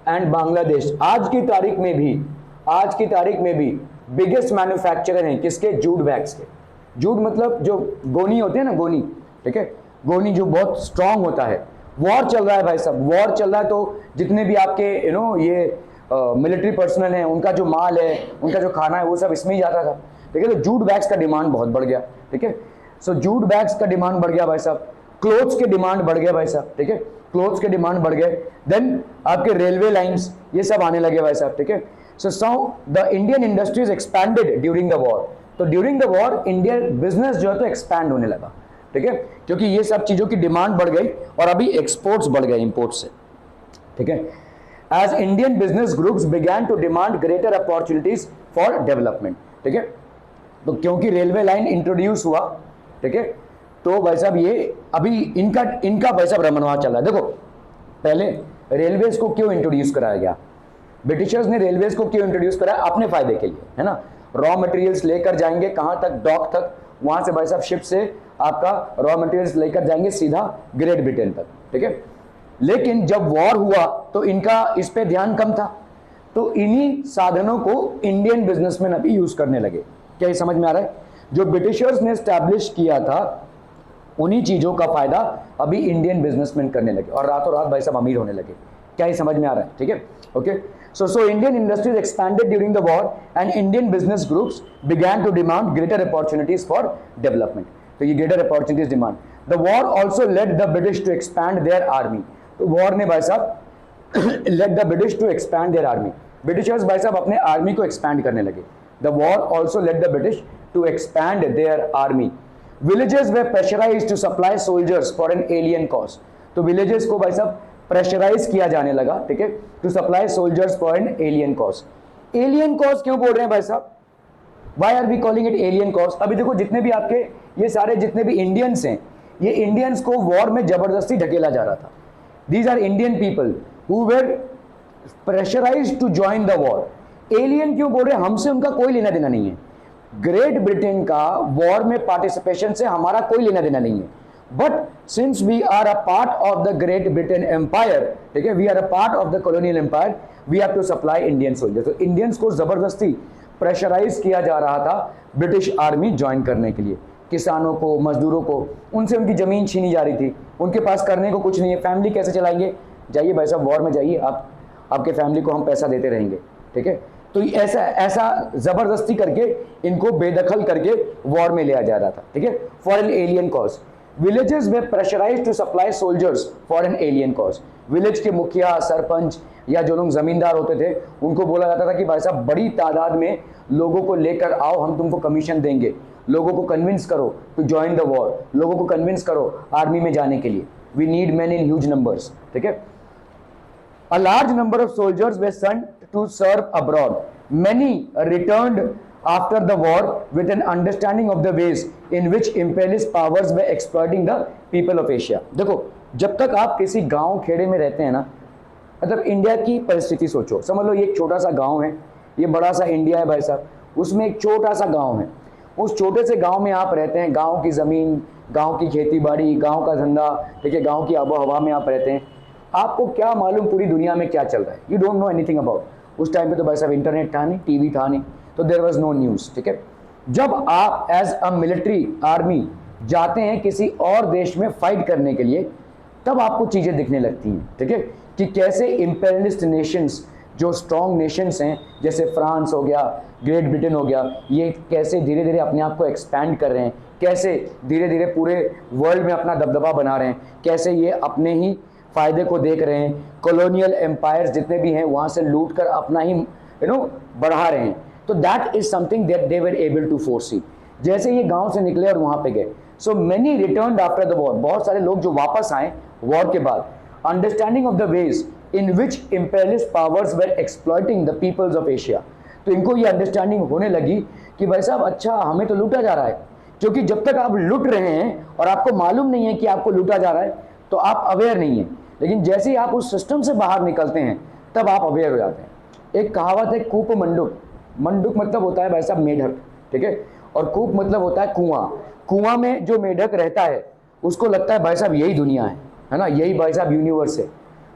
and Bangladesh आज की तारीख में भी बिगेस्ट मैन्युफैक्चरर हैं किसके? जूट बैग्स के। जूट मतलब जो गोनी होते हैं ना, गोनी, ठीक है, गोनी जो बहुत स्ट्रांग होता है। वॉर चल रहा है भाई साहब, वॉर चल रहा है, तो जितने भी आपके ये मिलिट्री पर्सनल हैं, उनका जो माल है, उनका जो खाना है, वो सब इसमें ही जाता था, ठीक है। तो जूट बैग्स का डिमांड बहुत बढ़ गया, ठीक है। सो जूट बैग्स का डिमांड बढ़ गया भाई साहब। क्लोथ्स के डिमांड बढ़ गए भाई साहब, ठीक है, क्लोथ्स के डिमांड बढ़ गए। देन आपके रेलवे लाइंस ये सब आने लगे भाई साहब, ठीक है। So the Indian industries expanded during the war. तो during the war Indian business जो है तो एक्सपैंड होने लगा, ठीक है, क्योंकि ये सब चीजों की डिमांड बढ़ गई और अभी एक्सपोर्ट्स बढ़ गए इंपोर्ट से, ठीक है। As Indian business groups began to demand greater opportunities for development, ठीक है। तो क्योंकि रेलवे लाइन इंट्रोड्यूस हुआ, ठीक है, तो भाई साहब ये अभी इनका भाई साहब रमनवा चल रहा है। देखो पहले रेलवेज को क्यों इंट्रोड्यूस कराया गया, ब्रिटिशर्स ने रेलवेज को क्यों इंट्रोड्यूस कराया, अपने फायदे के लिए, है ना। रॉ मटेरियल्स लेकर जाएंगे कहां तक, डॉक तक, वहां से भाई साहब शिप से आपका रॉ मटेरियल्स लेकर जाएंगे सीधा ग्रेट ब्रिटेन तक, ठीक है। लेकिन जब वॉर हुआ तो इनका इस पे ध्यान कम था, तो इन्हीं साधनों को इंडियन बिजनेसमैन अभी यूज करने लगे। क्या ये समझ में आ रहा है? जो ब्रिटिशर्स ने स्टैब्लिश किया था उन्हीं चीजों का फायदा अभी इंडियन बिजनेसमैन करने लगे और रातों रात भाई साहब अमीर होने लगे। क्या ये समझ में आ रहा है? ठीक है, okay. So Indian industries expanded during the war and Indian business groups began to demand greater opportunities for development. तो ये greater opportunities demand. The war also led the British to expand their army. तो war ने भाई साहब led the British to expand their army. Britishers भाई साहब अपने army को expand करने लगे. The war also led the British to expand their army. Villages were pressurized to supply soldiers for an alien cause. तो villages को भाई साहब प्रेशराइज किया जाने लगा, ठीक है, to supply soldiers for an alien cause. Alien cause क्यों बोल रहे हैं भाई साहब? Why are we calling it alien cause? अभी देखो जितने भी आपके ये सारे जितने भी इंडियंस हैं, ये इंडियंस को वॉर में जबरदस्ती ढकेला जा रहा था। These are Indian people who were pressurised to join the war. Alien क्यों बोल रहे हैं? हमसे उनका कोई लेना देना नहीं है। ग्रेट ब्रिटेन का वॉर में पार्टिसिपेशन से हमारा कोई लेना देना नहीं है। But since we are a part of the Great Britain Empire, ठीक है, we are a part of the colonial empire, we have to supply Indian soldiers. तो Indians को जबरदस्ती प्रेशराइज किया जा रहा था ब्रिटिश आर्मी ज्वाइन करने के लिए। किसानों को, मजदूरों को, उनसे उनकी जमीन छीनी जा रही थी, उनके पास करने को कुछ नहीं है, फैमिली कैसे चलाएंगे? जाइए भाई साहब वॉर में जाइए, आप आपके फैमिली को हम पैसा देते रहेंगे, ठीक है। तो ऐसा जबरदस्ती करके इनको बेदखल करके वॉर में लिया जा रहा था, ठीक है, for an alien cause. Villages were pressurized to supply soldiers for an alien cause. Village के मुखिया, सरपंच या जो लोग जमींदार होते थे उनको बोला जाता था कि भाई साहब बड़ी तादाद में लोगों को लेकर आओ, हम तुमको कमीशन देंगे, लोगों को कन्विंस करो टू ज्वाइन द वॉर, लोगों को कन्विंस करो आर्मी में जाने के लिए। We need man in huge numbers, ठीक है। A large number of soldiers were sent to serve abroad. Many returned after the war with an understanding of the ways in which imperialist powers were exploiting the people of Asia. देखो जब तक आप किसी गांव खेड़े में रहते हैं ना, मतलब इंडिया की परिस्थिति सोचो, समझ लो ये एक छोटा सा गांव है, ये बड़ा सा इंडिया है भाई साहब, उसमें एक छोटा सा गांव है। उस छोटे से गांव में आप रहते हैं, गांव की ज़मीन, गांव की खेती बाड़ी, गांव का धंधा, ठीक है, गांव की आबो हवा में आप रहते हैं। आपको क्या मालूम पूरी दुनिया में क्या चल रहा है? You don't know anything about. उस टाइम पे तो भाई साहब इंटरनेट था नहीं, टीवी था नहीं, तो देयर वाज नो न्यूज़, ठीक है। जब आप एज अ मिलिट्री आर्मी जाते हैं किसी और देश में फाइट करने के लिए, तब आपको चीज़ें दिखने लगती हैं, ठीक है, कि कैसे इंपेरियलिस्ट नेशंस, जो स्ट्रॉन्ग नेशंस हैं जैसे फ्रांस हो गया, ग्रेट ब्रिटेन हो गया, ये कैसे धीरे धीरे अपने आप को एक्सपैंड कर रहे हैं, कैसे धीरे धीरे पूरे वर्ल्ड में अपना दबदबा बना रहे हैं, कैसे ये अपने ही फायदे को देख रहे हैं, कॉलोनियल एम्पायर्स जितने भी हैं वहाँ से लूट कर अपना ही बढ़ा रहे हैं। तो that is something that they were able to foresee. जैसे ये गांव से निकले और वहां पे गए, so many returned after the war, बहुत सारे लोग जो वापस आए वॉर के बाद, understanding of the ways in which imperialist powers were exploiting the peoples of Asia. तो इनको ये अंडरस्टैंडिंग होने लगी कि भाई साहब अच्छा हमें तो लूटा जा रहा है, क्योंकि जब तक आप लूट रहे हैं और आपको मालूम नहीं है कि आपको लूटा जा रहा है तो आप अवेयर नहीं है, लेकिन जैसे ही आप उस सिस्टम से बाहर निकलते हैं तब आप अवेयर हो जाते हैं। एक कहावत है कूप मंडुक, मंडुक मतलब होता है भाई साहब मेढक, ठीक है, और कूप मतलब होता है कुआं। कुआं में जो मेढक रहता है उसको लगता है भाई साहब यही दुनिया है ना, यही भाई साहब यूनिवर्स है,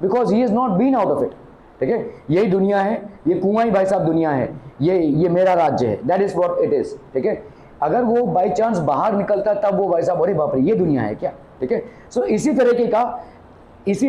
because he is not been out of it, ठीक है, यही दुनिया है, ये कुआं ही भाई साहब दुनिया है, ये मेरा राज्य है, that is what it is, ठीक है। अगर वो बाई चांस बाहर निकलता तब वो भाई साहब अरे बाप रे ये दुनिया है क्या, ठीक है। सो इसी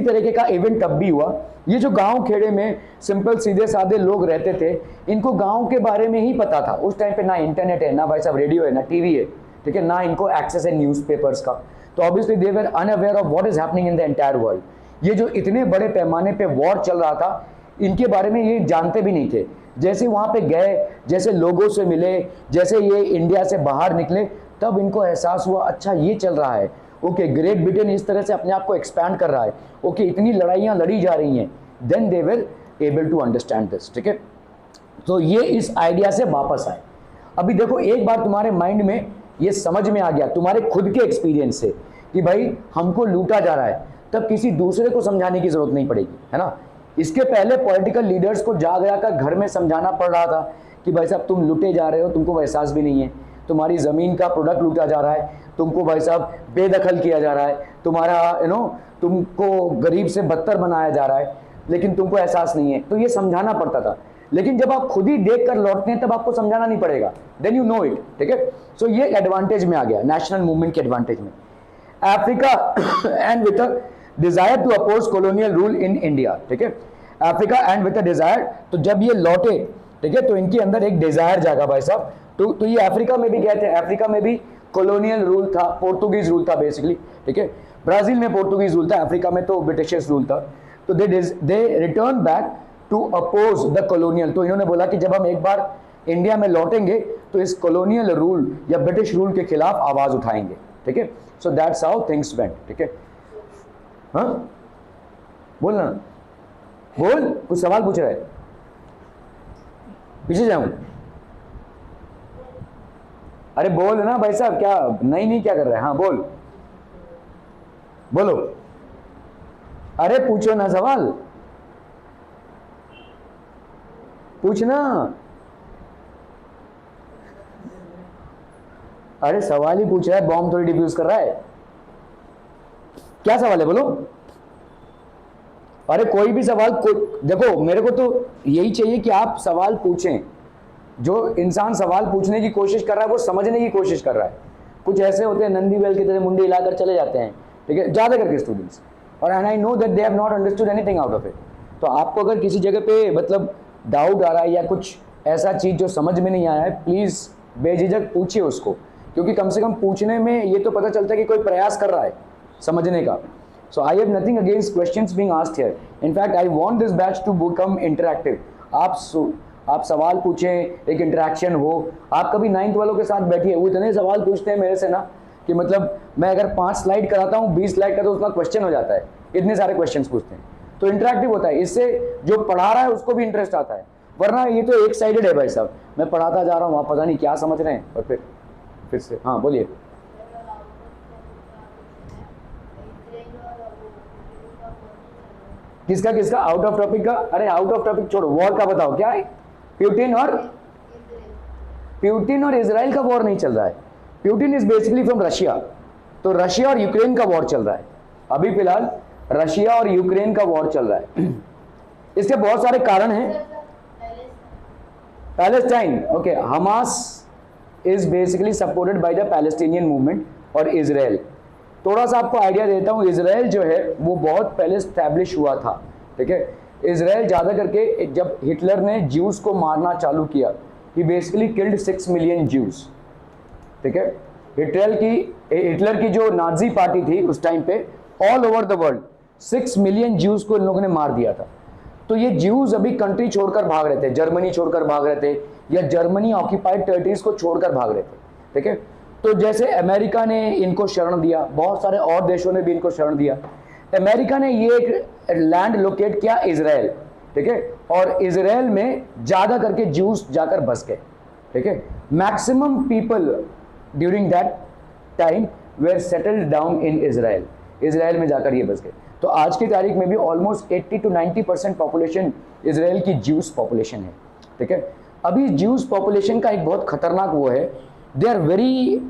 तरीके का इवेंट तब भी हुआ। ये जो गांव खेड़े में सिंपल सीधे साधे लोग रहते थे, इनको गांव के बारे में ही पता था। उस टाइम पे ना इंटरनेट है, ना भाई साहब रेडियो है, ना टीवी है, ठीक है, ना इनको एक्सेस है न्यूज़पेपर्स का। तो obviously they were unaware of what is happening in the entire world. ये जो इतने बड़े पैमाने पे वॉर चल रहा था, इनके बारे में ये जानते भी नहीं थे। जैसे वहाँ पे गए, जैसे लोगों से मिले, जैसे ये इंडिया से बाहर निकले, तब इनको एहसास हुआ अच्छा ये चल रहा है, ओके ग्रेट ब्रिटेन इस तरह से अपने आप को एक्सपैंड कर रहा है, ओके इतनी लड़ाइयाँ लड़ी जा रही हैं। Then they were able to understand this, ठीक है। तो ये इस आइडिया से वापस आए। अभी देखो एक बार तुम्हारे माइंड में ये समझ में आ गया तुम्हारे खुद के एक्सपीरियंस से कि भाई हमको लूटा जा रहा है, तब किसी दूसरे को समझाने की जरूरत नहीं पड़ेगी, है ना। इसके पहले पॉलिटिकल लीडर्स को जाग जाकर घर में समझाना पड़ रहा था कि भाई साहब तुम लूटे जा रहे हो, तुमको एहसास भी नहीं है, तुम्हारी ज़मीन का प्रोडक्ट लूटा जा रहा है, तुमको भाई साहब बेदखल किया जा रहा है, तुम्हारा तुमको गरीब से बदतर बनाया जा रहा है, लेकिन तुमको एहसास नहीं है। तो ये समझाना पड़ता था। लेकिन जब आप खुद ही देख कर लौटते हैं तब आपको समझाना नहीं पड़ेगा, देन यू नो इट, ठीक है। सो ये एडवांटेज में आ गया, नेशनल मूवमेंट के एडवांटेज में। Africa and with a desire to oppose colonial rule in India, ठीक है। Africa and with a desire, तो जब ये लौटे, ठीक है, तो इनके अंदर एक डिजायर जागा भाई साहब। तो ये अफ्रीका में भी गए थे, अफ्रीका में भी कॉलोनियल रूल था, पोर्तुगीज रूल था बेसिकली, ठीक है। ब्राजील में पोर्तुगीज रूल था, अफ्रीका में तो ब्रिटिशर्स रूल था। तो they return back to oppose the colonial. तो इन्होंने बोला कि जब हम एक बार इंडिया में लौटेंगे तो इस कॉलोनियल रूल या ब्रिटिश रूल के खिलाफ आवाज उठाएंगे, ठीक है। So that's how things went, ठीक है। हाँ बोल ना, बोल, कुछ सवाल पूछ रहा है, पीछे जाऊं? अरे बोल ना भाई साहब, क्या नहीं क्या कर रहे हैं? हाँ बोल, बोलो, अरे पूछो ना सवाल, पूछना। अरे सवाल ही पूछ रहा है, बॉम्ब थोड़ी डिफ्यूज कर रहा है। क्या सवाल है बोलो? अरे कोई भी सवाल देखो, मेरे को तो यही चाहिए कि आप सवाल पूछें। जो इंसान सवाल पूछने की कोशिश कर रहा है वो समझने की कोशिश कर रहा है। कुछ ऐसे होते हैं नंदी बैल की तरह मुंडे हिलाकर चले जाते हैं, ठीक है, ज्यादा करके स्टूडेंट्स, और and I know that they have not understood anything out of it. तो आपको अगर किसी जगह पे मतलब डाउट आ रहा है या कुछ ऐसा चीज जो समझ में नहीं आया है, प्लीज बेझिझक पूछिए उसको, क्योंकि कम से कम पूछने में ये तो पता चलता है कि कोई प्रयास कर रहा है समझने का। So I have nothing against questions being asked here, in fact I want this batch to become interactive. आप सवाल पूछें, एक इंटरेक्शन हो। आप कभी 9th वालों के साथ बैठिए, वो इतने सवाल पूछते हैं मेरे से ना कि मतलब मैं अगर 5 स्लाइड कराता हूँ, 20 स्लाइड का तो उसका क्वेश्चन हो जाता है, इतने सारे क्वेश्चंस पूछते हैं। तो इंटरेक्टिव होता है, इससे जो पढ़ा रहा है उसको भी इंटरेस्ट आता है। वरना ये तो एक साइडेड है भाई साहब, मैं पढ़ाता जा रहा हूँ, आप पता नहीं क्या समझ रहे हैं, और फिर से हाँ बोलिए। किसका आउट ऑफ टॉपिक का? अरे आउट ऑफ टॉपिक छोड़ो, वॉर का बताओ क्या है? प्यूटिन और इजराइल का वॉर नहीं चल रहा है। Putin is basically from Russia, तो रशिया और यूक्रेन का वॉर चल रहा है अभी फिलहाल, रशिया और यूक्रेन का वॉर चल रहा है। इसके बहुत सारे कारण हैं। Palestine, okay, Hamas is basically supported by the Palestinian movement और इजराइल। थोड़ा सा आपको आइडिया देता हूँ, इजराइल जो है वो बहुत पहले स्टैब्लिश हुआ था, ठीक है। इजराइल ज़्यादा करके जब हिटलर ने ज्यूज को मारना चालू किया, ही बेसिकली किल्ड 6 मिलियन ज्यूज, ठीक है। हिटलर की जो नाजी पार्टी थी उस टाइम पे all over the world 6 million Jews को इन लोगों ने मार दिया था। तो ये ज्यूज अभी कंट्री छोड़कर भाग रहे थे, जर्मनी छोड़कर भाग रहे थे, या जर्मनी ऑक्यूपाइड टेरिटरीज को छोड़कर भाग रहे थे, ठीक है। तो जैसे अमेरिका ने इनको शरण दिया, बहुत सारे और देशों ने भी इनको शरण दिया। अमेरिका ने ये एक लैंड लोकेट किया इजराइल, ठीक है, और इजराइल में ज्यादा करके ज्यूज जाकर बस गए, ठीक है। Maximum people during that time were settled down in Israel, Israel में जाकर ये बस गए। तो आज की तारीख में भी ऑलमोस्ट 80 to 90% पॉपुलेशन इजराइल की ज्यूज पॉपुलेशन है, ठीक है। अभी ज्यूज पॉपुलेशन का एक बहुत खतरनाक वो है, दे आर वेरी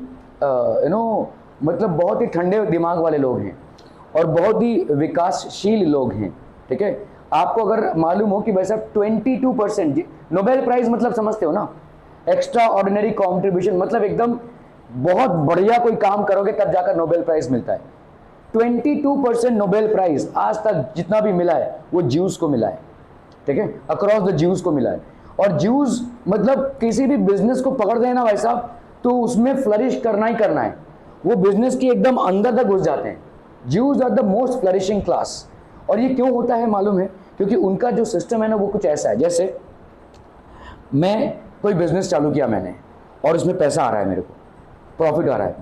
मतलब बहुत ही ठंडे दिमाग वाले लोग हैं और बहुत ही विकासशील लोग हैं, ठीक है। आपको अगर मालूम हो कि भाई साहब 22%, नोबेल प्राइज मतलब समझते हो ना, एक्स्ट्रा ऑर्डिनरी कॉन्ट्रीब्यूशन, मतलब एकदम बहुत बढ़िया कोई काम करोगे तब जाकर नोबेल प्राइज मिलता है। 22% नोबेल प्राइज आज तक जितना भी मिला है वो ज्यूज को मिला है, ठीक है, अक्रॉस द ज्यूज को मिला है। और ज्यूज मतलब किसी भी बिजनेस को पकड़ देना भाई साहब तो उसमें फ्लरिश करना ही करना है। वो बिजनेस की एकदम अंदर तक घुस जाते हैं। Jews are the most flourishing class. और ये क्यों होता है मालूम है? क्योंकि उनका जो सिस्टम है ना वो कुछ ऐसा है, जैसे मैं कोई बिजनेस चालू किया मैंने और इसमें पैसा आ रहा है, मेरे को प्रॉफिट आ रहा है,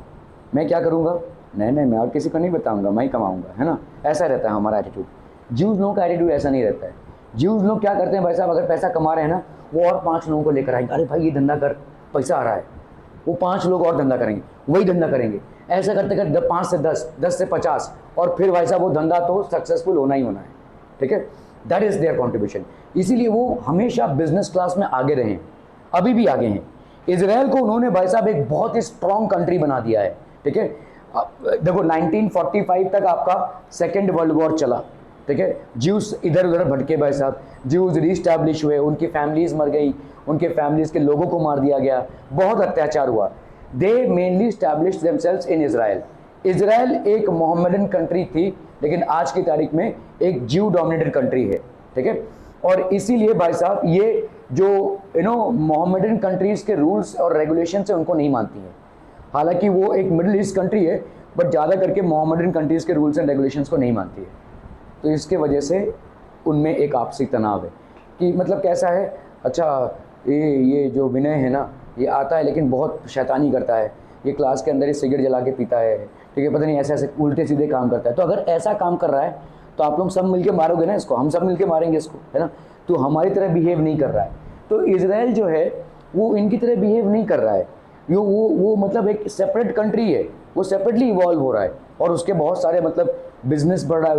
मैं क्या करूँगा? नहीं मैं और किसी को नहीं बताऊँगा, मैं ही कमाऊँगा, है ना? ऐसा रहता है हमारा एटीट्यूड। ज्यूज लोगों का एटीट्यूड ऐसा नहीं रहता है। ज्यूज लोग क्या करते हैं भाई साहब, अगर पैसा कमा रहे हैं ना, वो और 5 लोगों को लेकर आएंगे, अरे भाई ये धंधा कर, पैसा आ रहा है। वो 5 लोग और धंधा करेंगे, वही धंधा करेंगे, ऐसा करते करते 5 से 10, 10 से 50, और फिर भाई साहब वो धंधा तो सक्सेसफुल होना ही होना है। ठीक है, दैट इज देयर कॉन्ट्रीब्यूशन। इसीलिए वो हमेशा बिजनेस क्लास में आगे रहे, अभी भी आगे हैं। इजराइल को उन्होंने भाई साहब एक बहुत ही स्ट्रॉन्ग कंट्री बना दिया है। ठीक है, देखो 1945 तक आपका सेकेंड वर्ल्ड वॉर चला। ठीक है, ज्यूज इधर उधर भटके भाई साहब, ज्यूज रीस्टैब्लिश हुए, उनकी फैमिलीज मर गई, उनके फैमिलीज के लोगों को मार दिया गया, बहुत अत्याचार हुआ। दे मेनली स्टैब्लिश देमसेल्व्स इन इजराइल। इजराइल एक मोहम्मदन कंट्री थी, लेकिन आज की तारीख में एक ज्यू डोमिनेटेड कंट्री है। ठीक है, और इसीलिए भाई साहब ये जो मोहम्मदन कंट्रीज के रूल्स और रेगुलेशन से उनको नहीं मानती है। हालांकि वो एक मिडिल ईस्ट कंट्री है, बट ज़्यादा करके मोहम्मदन कंट्रीज के रूल्स एंड रेगुलेशंस को नहीं मानती है। तो इसके वजह से उनमें एक आपसी तनाव है कि मतलब कैसा है, अच्छा ये जो विनय है ना, ये आता है लेकिन बहुत शैतानी करता है, ये क्लास के अंदर ही सिगरेट जला के पीता है, ठीक है, पता नहीं ऐसे ऐसे उल्टे सीधे काम करता है। तो अगर ऐसा काम कर रहा है तो आप लोग सब मिलके मारोगे ना इसको, हम सब मिलके मारेंगे इसको, है ना? तो हमारी तरह बिहेव नहीं कर रहा है। तो इजराइल जो है वो इनकी तरह बिहेव नहीं कर रहा है। वो मतलब एक सेपरेट कंट्री है, वो सेपरेटली इवॉल्व हो रहा है, और उसके बहुत सारे मतलब बिजनेस बढ़ रहा है,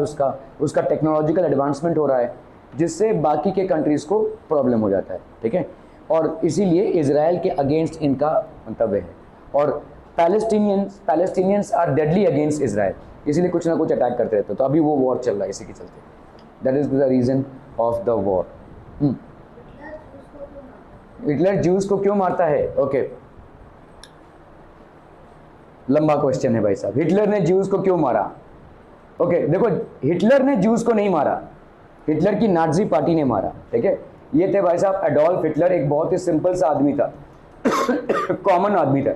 उसका टेक्नोलॉजिकल एडवांसमेंट हो रहा है, जिससे बाकी के कंट्रीज़ को प्रॉब्लम हो जाता है। ठीक है, और इसीलिए इजराइल के अगेंस्ट इनका मंतव्य है। और Palestinians are deadly against Israel, इसीलिए कुछ ना कुछ अटैक करते रहते हैं। तो अभी वो वॉर चल रहा है इसी के चलते। That is the reason of the war. Hitler Jews को क्यों मारता है? ओके, लंबा क्वेश्चन है भाई साहब। हिटलर ने ज्यूज को क्यों मारा? ओके, देखो हिटलर ने ज्यूज को नहीं मारा, हिटलर की नाजी पार्टी ने मारा। ठीक है, ये थे भाई साहब एडोल्फ हिटलर, एक बहुत ही सिंपल सा आदमी था कॉमन आदमी था।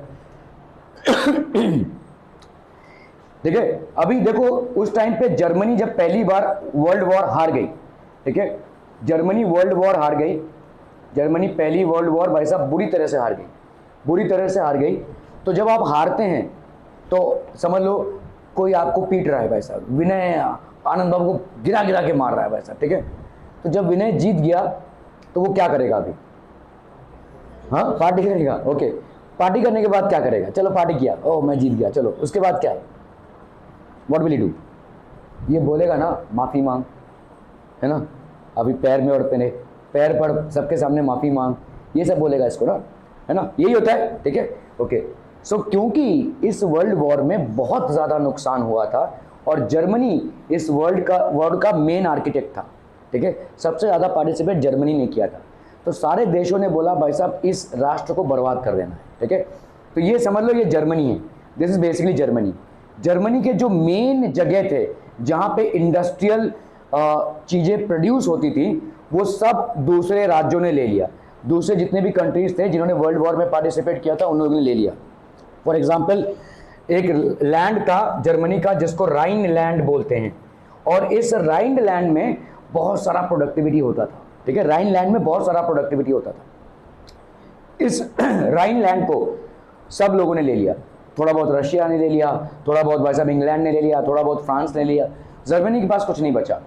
ठीक है, अभी देखो उस टाइम पे जर्मनी जब पहली बार वर्ल्ड वॉर हार गई, ठीक है, जर्मनी वर्ल्ड वॉर हार गई, जर्मनी पहली वर्ल्ड वॉर भाई साहब बुरी तरह से हार गई, बुरी तरह से हार गई। तो जब आप हारते हैं तो समझ लो कोई आपको पीट रहा है भाई साहब, विनय आनंद बाबू को गिरा गिरा के मार रहा है भाई साहब। ठीक है, तो जब विनय जीत गया तो वो क्या करेगा अभी? हाँ, पार्टी करेगा। ओके, पार्टी करने के बाद क्या करेगा? चलो पार्टी किया, ओह मैं जीत गया, चलो उसके बाद क्या? What will you do? ये बोलेगा ना माफ़ी मांग, है ना, अभी पैर में और पैर पर सबके सामने माफ़ी मांग, ये सब बोलेगा इसको ना, है ना, यही होता है। ठीक है, ओके। सो क्योंकि इस वर्ल्ड वॉर में बहुत ज़्यादा नुकसान हुआ था और जर्मनी इस वर्ल्ड का मेन आर्किटेक्ट था। ठीक है, सबसे ज़्यादा पार्टिसिपेट जर्मनी ने किया था। तो सारे देशों ने बोला भाई साहब इस राष्ट्र को बर्बाद कर देना है। ठीक है, तो ये समझ लो ये जर्मनी है, this is basically Germany. Germany के जो मेन जगह थे जहाँ पे इंडस्ट्रियल चीज़ें प्रोड्यूस होती थी वो सब दूसरे राज्यों ने ले लिया, दूसरे जितने भी कंट्रीज थे जिन्होंने वर्ल्ड वॉर में पार्टिसिपेट किया था उन लोगों ने ले लिया। फॉर एग्जाम्पल एक लैंड था जर्मनी का जिसको राइन लैंड बोलते हैं, और इस राइन लैंड में बहुत सारा प्रोडक्टिविटी होता था। ठीक है, राइन लैंड में बहुत सारा प्रोडक्टिविटी होता था। इस राइन लैंड को सब लोगों ने ले लिया, थोड़ा बहुत रशिया ने ले लिया, थोड़ा बहुत भाई साहब इंग्लैंड ने ले लिया, थोड़ा बहुत फ्रांस ने लिया, जर्मनी के पास कुछ नहीं बचा।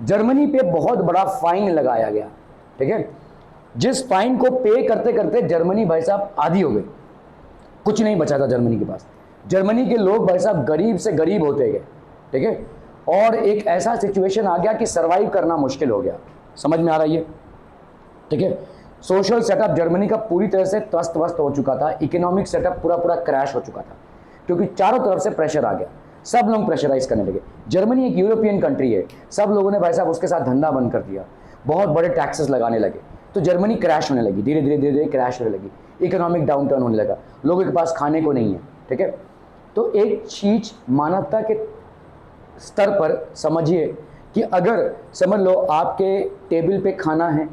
जर्मनी पे बहुत बड़ा फाइन लगाया गया। ठीक है, जिस फाइन को पे करते करते जर्मनी भाई साहब आधी हो गई, कुछ नहीं बचा था जर्मनी के पास। जर्मनी के लोग भाई साहब गरीब से गरीब होते गए। ठीक है, और एक ऐसा सिचुएशन आ गया कि सरवाइव करना मुश्किल हो गया। समझ में आ रहा है ये? ठीक है, सोशल सेटअप जर्मनी का पूरी तरह से तस्त वस्त हो चुका था, इकोनॉमिक सेटअप पूरा पूरा क्रैश हो चुका था, क्योंकि चारों तरफ से प्रेशर आ गया, सब लोग प्रेशराइज करने लगे। जर्मनी एक यूरोपियन कंट्री है, सब लोगों ने भाई साहब उसके साथ धंधा बंद कर दिया, बहुत बड़े टैक्सेस लगाने लगे, तो जर्मनी क्रैश होने लगी, धीरे धीरे धीरे धीरे क्रैश होने लगी, इकोनॉमिक डाउनटर्न होने लगा, लोगों के पास खाने को नहीं है। ठीक है, तो एक चीज मानवता के स्तर पर समझिए कि अगर समझ लो आपके टेबल पे खाना है,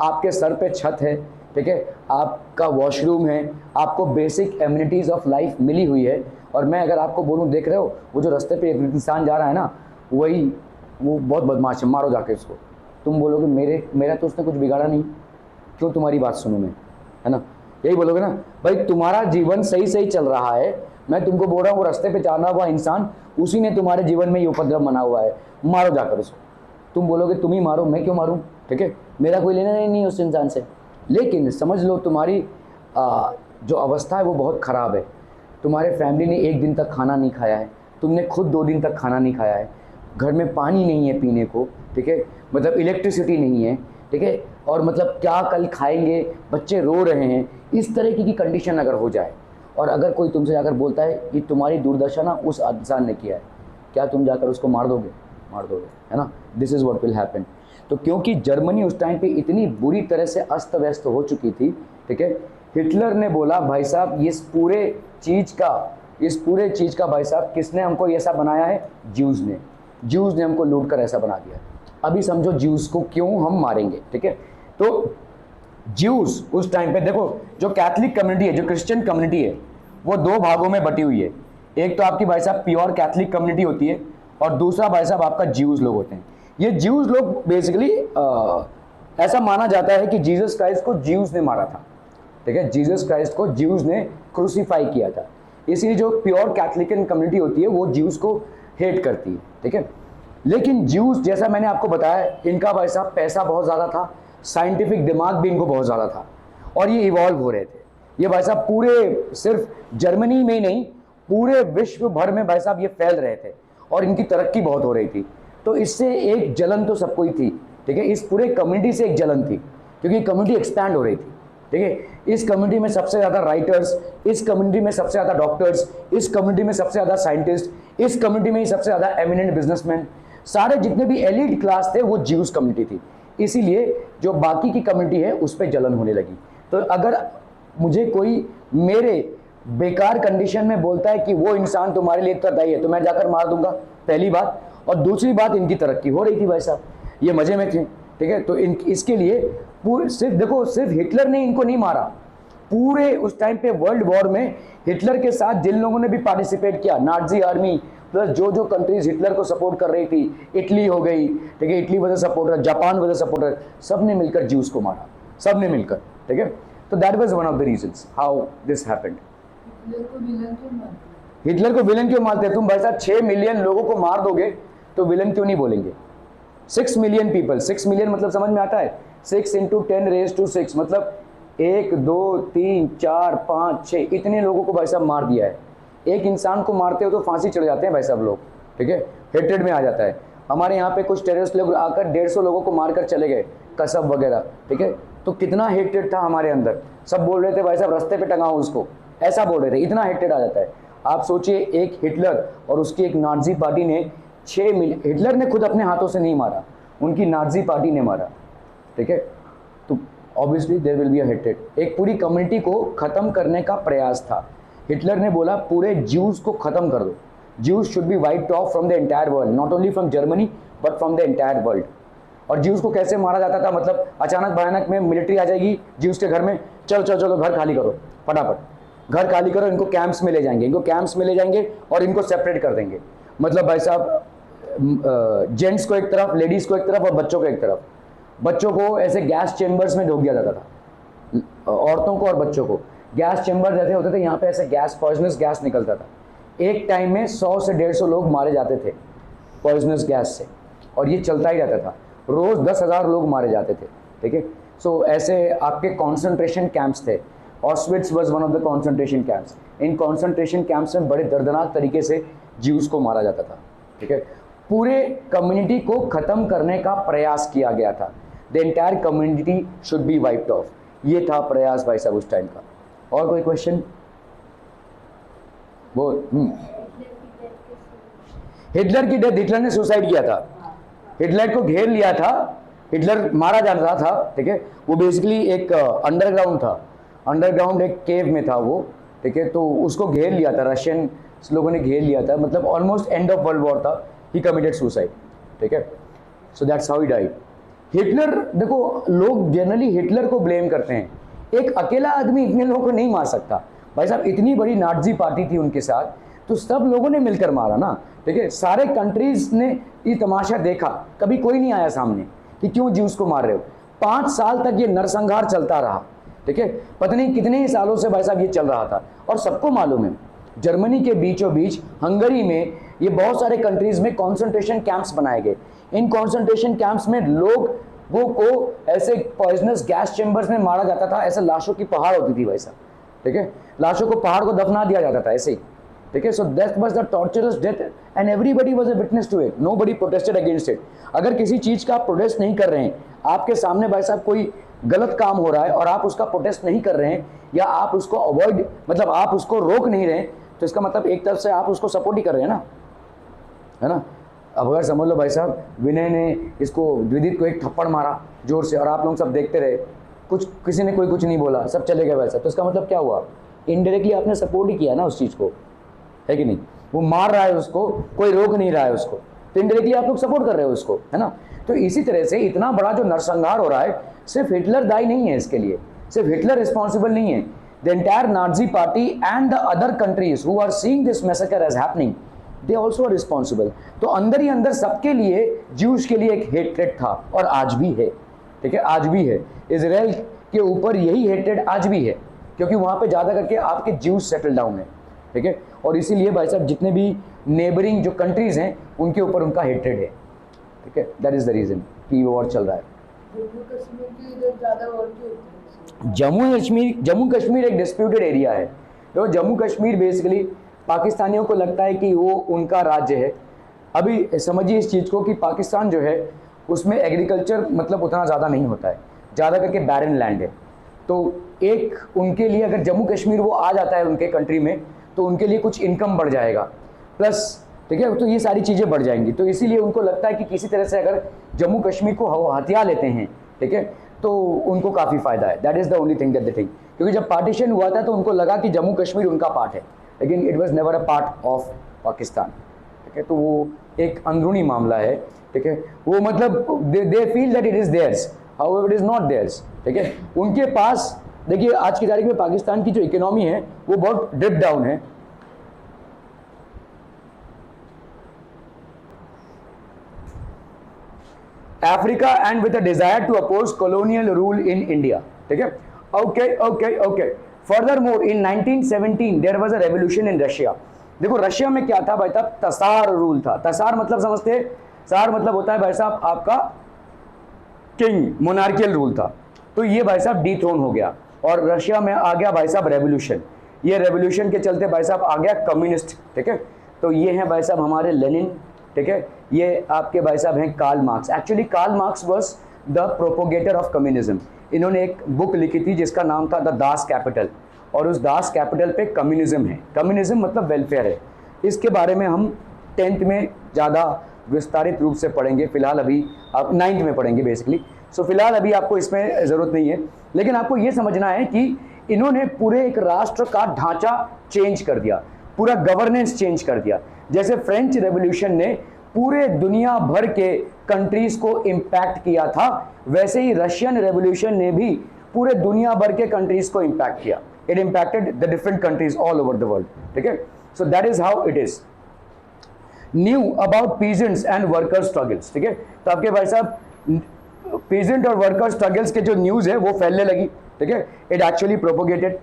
आपके सर पे छत है, ठीक है, आपका वॉशरूम है, आपको बेसिक एमिनिटीज़ ऑफ लाइफ मिली हुई है। और मैं अगर आपको बोलूँ, देख रहे हो वो जो रास्ते पे एक इंसान जा रहा है ना, वो बहुत बदमाश है, मारो जाके उसको। तुम बोलोगे मेरा तो उसने कुछ बिगाड़ा नहीं, क्यों तुम्हारी बात सुनूं मैं, है ना? यही बोलोगे ना भाई, तुम्हारा जीवन सही सही चल रहा है, मैं तुमको बोल रहा हूँ वो रास्ते पे जाना हुआ इंसान, उसी ने तुम्हारे जीवन में ये उपद्रव बना हुआ है, मारो जाकर उसको। तुम बोलोगे तुम ही मारो, मैं क्यों मारूं? ठीक है, मेरा कोई लेना नहीं उस इंसान से। लेकिन समझ लो तुम्हारी जो अवस्था है वो बहुत ख़राब है। तुम्हारे फैमिली ने एक दिन तक खाना नहीं खाया है, तुमने खुद 2 दिन तक खाना नहीं खाया है, घर में पानी नहीं है पीने को, ठीक है, मतलब इलेक्ट्रिसिटी नहीं है, ठीक है, और मतलब क्या कल खाएंगे, बच्चे रो रहे हैं। इस तरह की कंडीशन अगर हो जाए, और अगर कोई तुमसे जाकर बोलता है कि तुम्हारी दुर्दशा ना उस इंसान ने किया है, क्या तुम जाकर उसको मार दोगे? मार दोगे, है ना? This is what will happen. तो क्योंकि जर्मनी उस टाइम पे इतनी बुरी तरह से अस्त व्यस्त हो चुकी थी, ठीक है, हिटलर ने बोला भाई साहब इस पूरे चीज़ का भाई साहब किसने हमको ऐसा बनाया है? ज्यूज़ ने हमको लूट कर ऐसा बना दिया। अभी समझो ज्यूज़ को क्यों हम मारेंगे, ठीक है? तो ज्यूज़ उस टाइम पे देखो, जो कैथलिक कम्युनिटी है, जो क्रिश्चियन कम्युनिटी है, वो 2 भागों में बटी हुई है। एक तो आपकी भाई साहब प्योर कैथलिक कम्युनिटी होती है, और दूसरा भाई साहब आपका ज्यूज़ लोग होते हैं। ये ज्यूज़ लोग बेसिकली ऐसा माना जाता है कि जीसस क्राइस्ट को ज्यूज़ ने मारा था, ठीक है, जीसस क्राइस्ट को ज्यूज़ ने क्रूसीफाई किया था। इसलिए जो प्योर कैथलिकन कम्युनिटी होती है वो ज्यूज़ को हेट करती है, ठीक है। लेकिन ज्यूज़, जैसा मैंने आपको बताया, इनका भाई साहब पैसा बहुत ज़्यादा था, साइंटिफिक दिमाग भी इनको बहुत ज़्यादा था, और ये इवॉल्व हो रहे थे। ये भाई साहब पूरे सिर्फ जर्मनी में ही नहीं, पूरे विश्व भर में भाई साहब ये फैल रहे थे, और इनकी तरक्की बहुत हो रही थी। तो इससे एक जलन तो सबको ही थी, ठीक है, इस पूरे कम्युनिटी से एक जलन थी, क्योंकि कम्युनिटी एक्सपैंड हो रही थी, ठीक है। इस कम्युनिटी में सबसे ज़्यादा राइटर्स, इस कम्युनिटी में सबसे ज़्यादा डॉक्टर्स, इस कम्युनिटी में सबसे ज़्यादा साइंटिस्ट, इस कम्युनिटी में ही सबसे ज़्यादा एमिनेंट बिजनेसमैन, सारे जितने भी एलिट क्लास थे वो ज्यूज कम्युनिटी थी। इसीलिए जो बाकी की कम्युनिटी है उस पर जलन होने लगी। तो अगर मुझे कोई मेरे बेकार कंडीशन में बोलता है कि वो इंसान तुम्हारे लिए उत्तरदायी है, तो मैं जाकर मार दूंगा, पहली बात। और दूसरी बात, इनकी तरक्की हो रही थी भाई साहब, ये मजे में थे, ठीक है। तो इसके लिए सिर्फ देखो, सिर्फ हिटलर ने इनको नहीं मारा, पूरे उस टाइम पे वर्ल्ड वॉर में हिटलर के साथ जिन लोगों ने भी पार्टिसिपेट किया, नाजी आर्मी प्लस जो कंट्रीज हिटलर को सपोर्ट कर रही थी, इटली हो गई, ठीक है, इटली वजह सपोर्टर, जापान वजह सपोर्टर, सब ने मिलकर ज्यूज को मारा, सब ने मिलकर, ठीक है। तो that was one of the reasons how this happened. Hitler को विलन क्यों मारते हैं? तुम भाई साहब 6 मिलियन लोगों को मार दोगे तो विलन क्यों नहीं बोलेंगे? 6 मिलियन पीपल, 6 मिलियन मतलब समझ में आता है, 6 × 10⁻⁶, मतलब 1 2 3 4 5 6 इतने लोगों को भाई साहब मार दिया है। एक इंसान को मारते हो तो फांसी चढ़ जाते हैं भाई साहब लोग, ठीक है, हेट्रेड में आ जाता है। हमारे यहाँ पे कुछ टेररिस्ट लोग आकर 150 लोगों को मारकर चले गए, कसब वगैरह, ठीक है। तो कितना हेट्रेड था हमारे अंदर, सब बोल रहे थे भाई साहब रास्ते पे टंगाओ उसको, ऐसा बोल रहे थे, इतना हेट्रेड आ जाता है। आप सोचिए, एक हिटलर और उसकी एक नाजी पार्टी ने 6 मिलियन, हिटलर ने खुद अपने हाथों से नहीं मारा, उनकी नाजी पार्टी ने मारा, ठीक है। तो obviously there will be a hatred. एक पूरी कम्युनिटी को ख़त्म करने का प्रयास था। हिटलर ने बोला पूरे ज्यूज़ को ख़त्म कर दो, Jews should be wiped off from the entire world, not only from Germany but from the entire world. और ज्यूज़ को कैसे मारा जाता था? मतलब अचानक भयानक में मिलिट्री आ जाएगी ज्यूज़ के घर में, चलो चलो चलो घर खाली करो, फटाफट घर खाली करो, इनको कैंप्स में ले जाएंगे, और इनको सेपरेट कर देंगे। मतलब भाई साहब जेंट्स को एक तरफ, लेडीज़ को एक तरफ, और बच्चों को एक तरफ। बच्चों को ऐसे गैस चेम्बर्स में ढोक दिया जाता था, औरतों को और बच्चों को गैस चेम्बर जैसे होते थे, यहाँ पे ऐसे गैस, पॉइजनस गैस निकलता था। एक टाइम में 100 से 150 लोग मारे जाते थे पॉइजनस गैस से, और ये चलता ही रहता था, रोज़ 10,000 लोग मारे जाते थे, ठीक है। सो ऐसे आपके कॉन्सेंट्रेशन कैंप्स थे। Auschwitz was one of the concentration camps. इन कॉन्सेंट्रेशन कैंप्स में बड़े दर्दनाक तरीके से ज्यूज़ को मारा जाता था, ठीक है। पूरे कम्युनिटी को ख़त्म करने का प्रयास किया गया था। The entire community should be wiped off, ये था प्रयास भाई साहब उस टाइम का। और कोई क्वेश्चन? वो हिटलर की डेथ, हिटलर ने सुसाइड किया था, हिटलर को घेर लिया था, हिटलर मारा जा रहा था, ठीक है। वो बेसिकली एक अंडरग्राउंड था, अंडरग्राउंड एक केव में था वो, ठीक है। तो उसको घेर लिया था, रशियन लोगों ने घेर लिया था, मतलब almost end of world war था, ही कमिटेड सुसाइड, ठीक है। So that's how he died. Hitler, देखो लोग जनरली हिटलर को ब्लेम करते हैं, एक अकेला आदमी इतने लोगों को नहीं मार सकता भाई साहब, इतनी बड़ी नाजी पार्टी थी उनके साथ, तो सब लोगों ने मिलकर मारा ना, ठीक है। सारे कंट्रीज ने ये तमाशा देखा, कभी कोई नहीं आया सामने कि क्यों ज्यूस को मार रहे हो। 5 साल तक ये नरसंहार चलता रहा, ठीक है। पता नहीं कितने ही सालों से भाई साहब ये चल रहा था, और सबको मालूम है जर्मनी के बीचों बीच हंगरी में ये बहुत सारे कंट्रीज में कॉन्सेंट्रेशन कैंप्स बनाए गए। इन कॉन्सेंट्रेशन कैंप्स में लोग वो को ऐसे पॉइजनस गैस चेंबर्स में मारा जाता था, ऐसे लाशों की पहाड़ होती थी भाई साहब, ठीक है। लाशों को पहाड़ को दफना दिया जाता था ऐसे ही, ठीक है। So that was the torturous death and everybody was a witness to it, nobody protested against it. अगर किसी चीज का आप प्रोटेस्ट नहीं कर रहे हैं, आपके सामने भाई साहब कोई गलत काम हो रहा है और आप उसका प्रोटेस्ट नहीं कर रहे हैं, या आप उसको अवॉइड मतलब आप उसको रोक नहीं रहे हैं, तो इसका मतलब एक तरफ से आप उसको सपोर्ट ही कर रहे हैं ना, है ना। अब अगर समझ लो भाई साहब विनय ने इसको विदित को एक थप्पड़ मारा जोर से और आप लोग सब देखते रहे, कुछ किसी ने कुछ नहीं बोला, सब चले गए भाई साहब, तो इसका मतलब क्या हुआ? इनडायरेक्टली आपने सपोर्ट ही किया ना उस चीज़ को, है कि नहीं। वो मार रहा है उसको, कोई रोक नहीं रहा है उसको, तो इनडायरेक्टली आप लोग सपोर्ट कर रहे हो उसको, है ना। तो इसी तरह से इतना बड़ा जो नरसंहार हो रहा है, सिर्फ हिटलर दायी नहीं है इसके लिए, सिर्फ हिटलर रिस्पॉन्सिबल नहीं है। The entire Nazi party and the other countries who are seeing this massacre as happening, they also are responsible. तो अंदर ही अंदर सबके लिए ज्यूज के लिए एक हेट्रेड था, और आज भी है, ठीक है, आज भी है। इजराइल के ऊपर यही हेट्रेड आज भी है, क्योंकि वहाँ पे ज़्यादा करके आपके ज्यूज सेटल डाउन है, ठीक है। और इसीलिए भाई साहब जितने भी नेबरिंग जो कंट्रीज हैं उनके ऊपर उनका हेट्रेड है, ठीक है। दैट इज़ द रीज़न कि वॉर चल रहा है। जम्मू कश्मीर एक डिस्प्यूटेड एरिया है। तो जम्मू कश्मीर बेसिकली पाकिस्तानियों को लगता है कि वो उनका राज्य है। अभी समझिए इस चीज़ को कि पाकिस्तान जो है उसमें एग्रीकल्चर मतलब उतना ज़्यादा नहीं होता है, ज़्यादा करके बैरन लैंड है। तो एक उनके लिए अगर जम्मू कश्मीर वो आ जाता है उनके कंट्री में, तो उनके लिए कुछ इनकम बढ़ जाएगा प्लस, ठीक है। तो ये सारी चीज़ें बढ़ जाएंगी, तो इसीलिए उनको लगता है कि किसी तरह से अगर जम्मू कश्मीर को हथिया लेते हैं, ठीक है, तो उनको काफ़ी फ़ायदा है। That is the only thing that they think, क्योंकि जब पार्टीशन हुआ था तो उनको लगा कि जम्मू कश्मीर उनका पार्ट है, लेकिन it was never a part of Pakistan, ठीक है। तो वो एक अंदरूनी मामला है, ठीक है। वो मतलब they feel that it is theirs, however it is not theirs, ठीक है। उनके पास देखिए आज की तारीख में पाकिस्तान की जो इकोनॉमी है वो बहुत डिप डाउन है। Africa and with a desire to oppose colonial rule in India, ठीक है। Okay okay okay. Further more in 1917 there was a revolution in Russia. देखो रशिया में क्या था भाई साहब, तसार रूल था। तसार मतलब समझते हैं, सार मतलब होता है भाई साहब आपका किंग, मोनार्कियल रूल था। तो ये भाई साहब डिथ्रोन हो गया और रशिया में आ गया भाई साहब रेवोल्यूशन। ये रेवोल्यूशन के चलते भाई साहब आ गया कम्युनिस्ट, ठीक है। तो ये हैं भाई साहब हमारे लेनिन, ठीक है। ये आपके भाई साहब हैं Karl Marx. Actually Karl Marx was the propagator of communism. इन्होंने एक बुक लिखी थी जिसका नाम था द दास कैपिटल, और उस दास कैपिटल पे कम्युनिज्म है। कम्युनिज्म मतलब वेलफेयर है। इसके बारे में हम 10th में ज़्यादा विस्तारित रूप से पढ़ेंगे, फिलहाल अभी आप 9th में पढ़ेंगे बेसिकली। सो फिलहाल अभी आपको इसमें ज़रूरत नहीं है, लेकिन आपको ये समझना है कि इन्होंने पूरे एक राष्ट्र का ढांचा चेंज कर दिया, पूरा गवर्नेंस चेंज कर दिया। जैसे फ्रेंच रेवोल्यूशन ने पूरे दुनिया भर के कंट्रीज को इम्पैक्ट किया था, वैसे ही रशियन रेवोल्यूशन ने भी पूरे दुनिया भर के कंट्रीज को इम्पैक्ट किया। It impacted the different countries all over the world, ठीक है। So that is how it is. Knew about peasants and worker struggles, ठीक है। तो आपके भाई साहब पीजेंट और वर्कर स्ट्रगल्स के जो न्यूज़ है वो फैलने लगी, ठीक है। It actually propagated.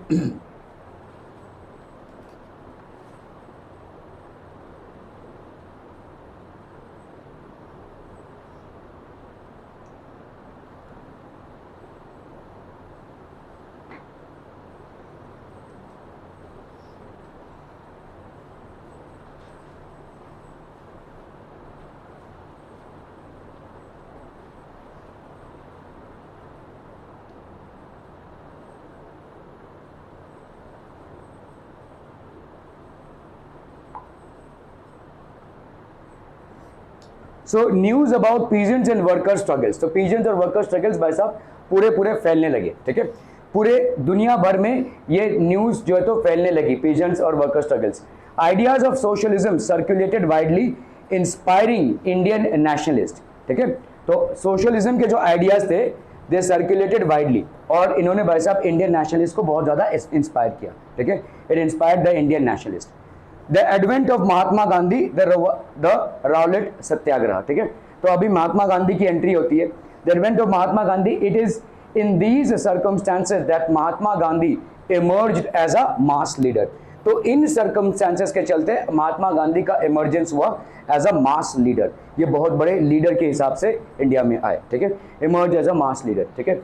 So news about peasants and worker struggles. तो पीजेंट्स और वर्कर स्ट्रगल्स भाई साहब पूरे फैलने लगे, ठीक है। पूरे दुनिया भर में ये न्यूज जो है तो फैलने लगी, पीजेंट्स और worker struggles. Ideas of socialism circulated widely inspiring Indian nationalist, ठीक है। तो सोशलिज्म के जो आइडियाज थे दे सर्कुलेटेड वाइडली, और इन्होंने भाई साहब इंडियन नेशनलिस्ट को बहुत ज़्यादा इंस्पायर किया, ठीक है, it inspired the Indian nationalist. The advent of Mahatma Gandhi, the Rowlatt satyagraha, ठीक है, तो अभी महात्मा गांधी की एंट्री होती है। The advent of Mahatma Gandhi, it is in these circumstances that Mahatma Gandhi emerged as a mass leader. तो इन सर्कमस्टांसेस के चलते महात्मा गांधी का इमर्जेंस हुआ एज अ मास लीडर, ये बहुत बड़े लीडर के हिसाब से इंडिया में आए, ठीक है, emerge as a mass leader, ठीक है।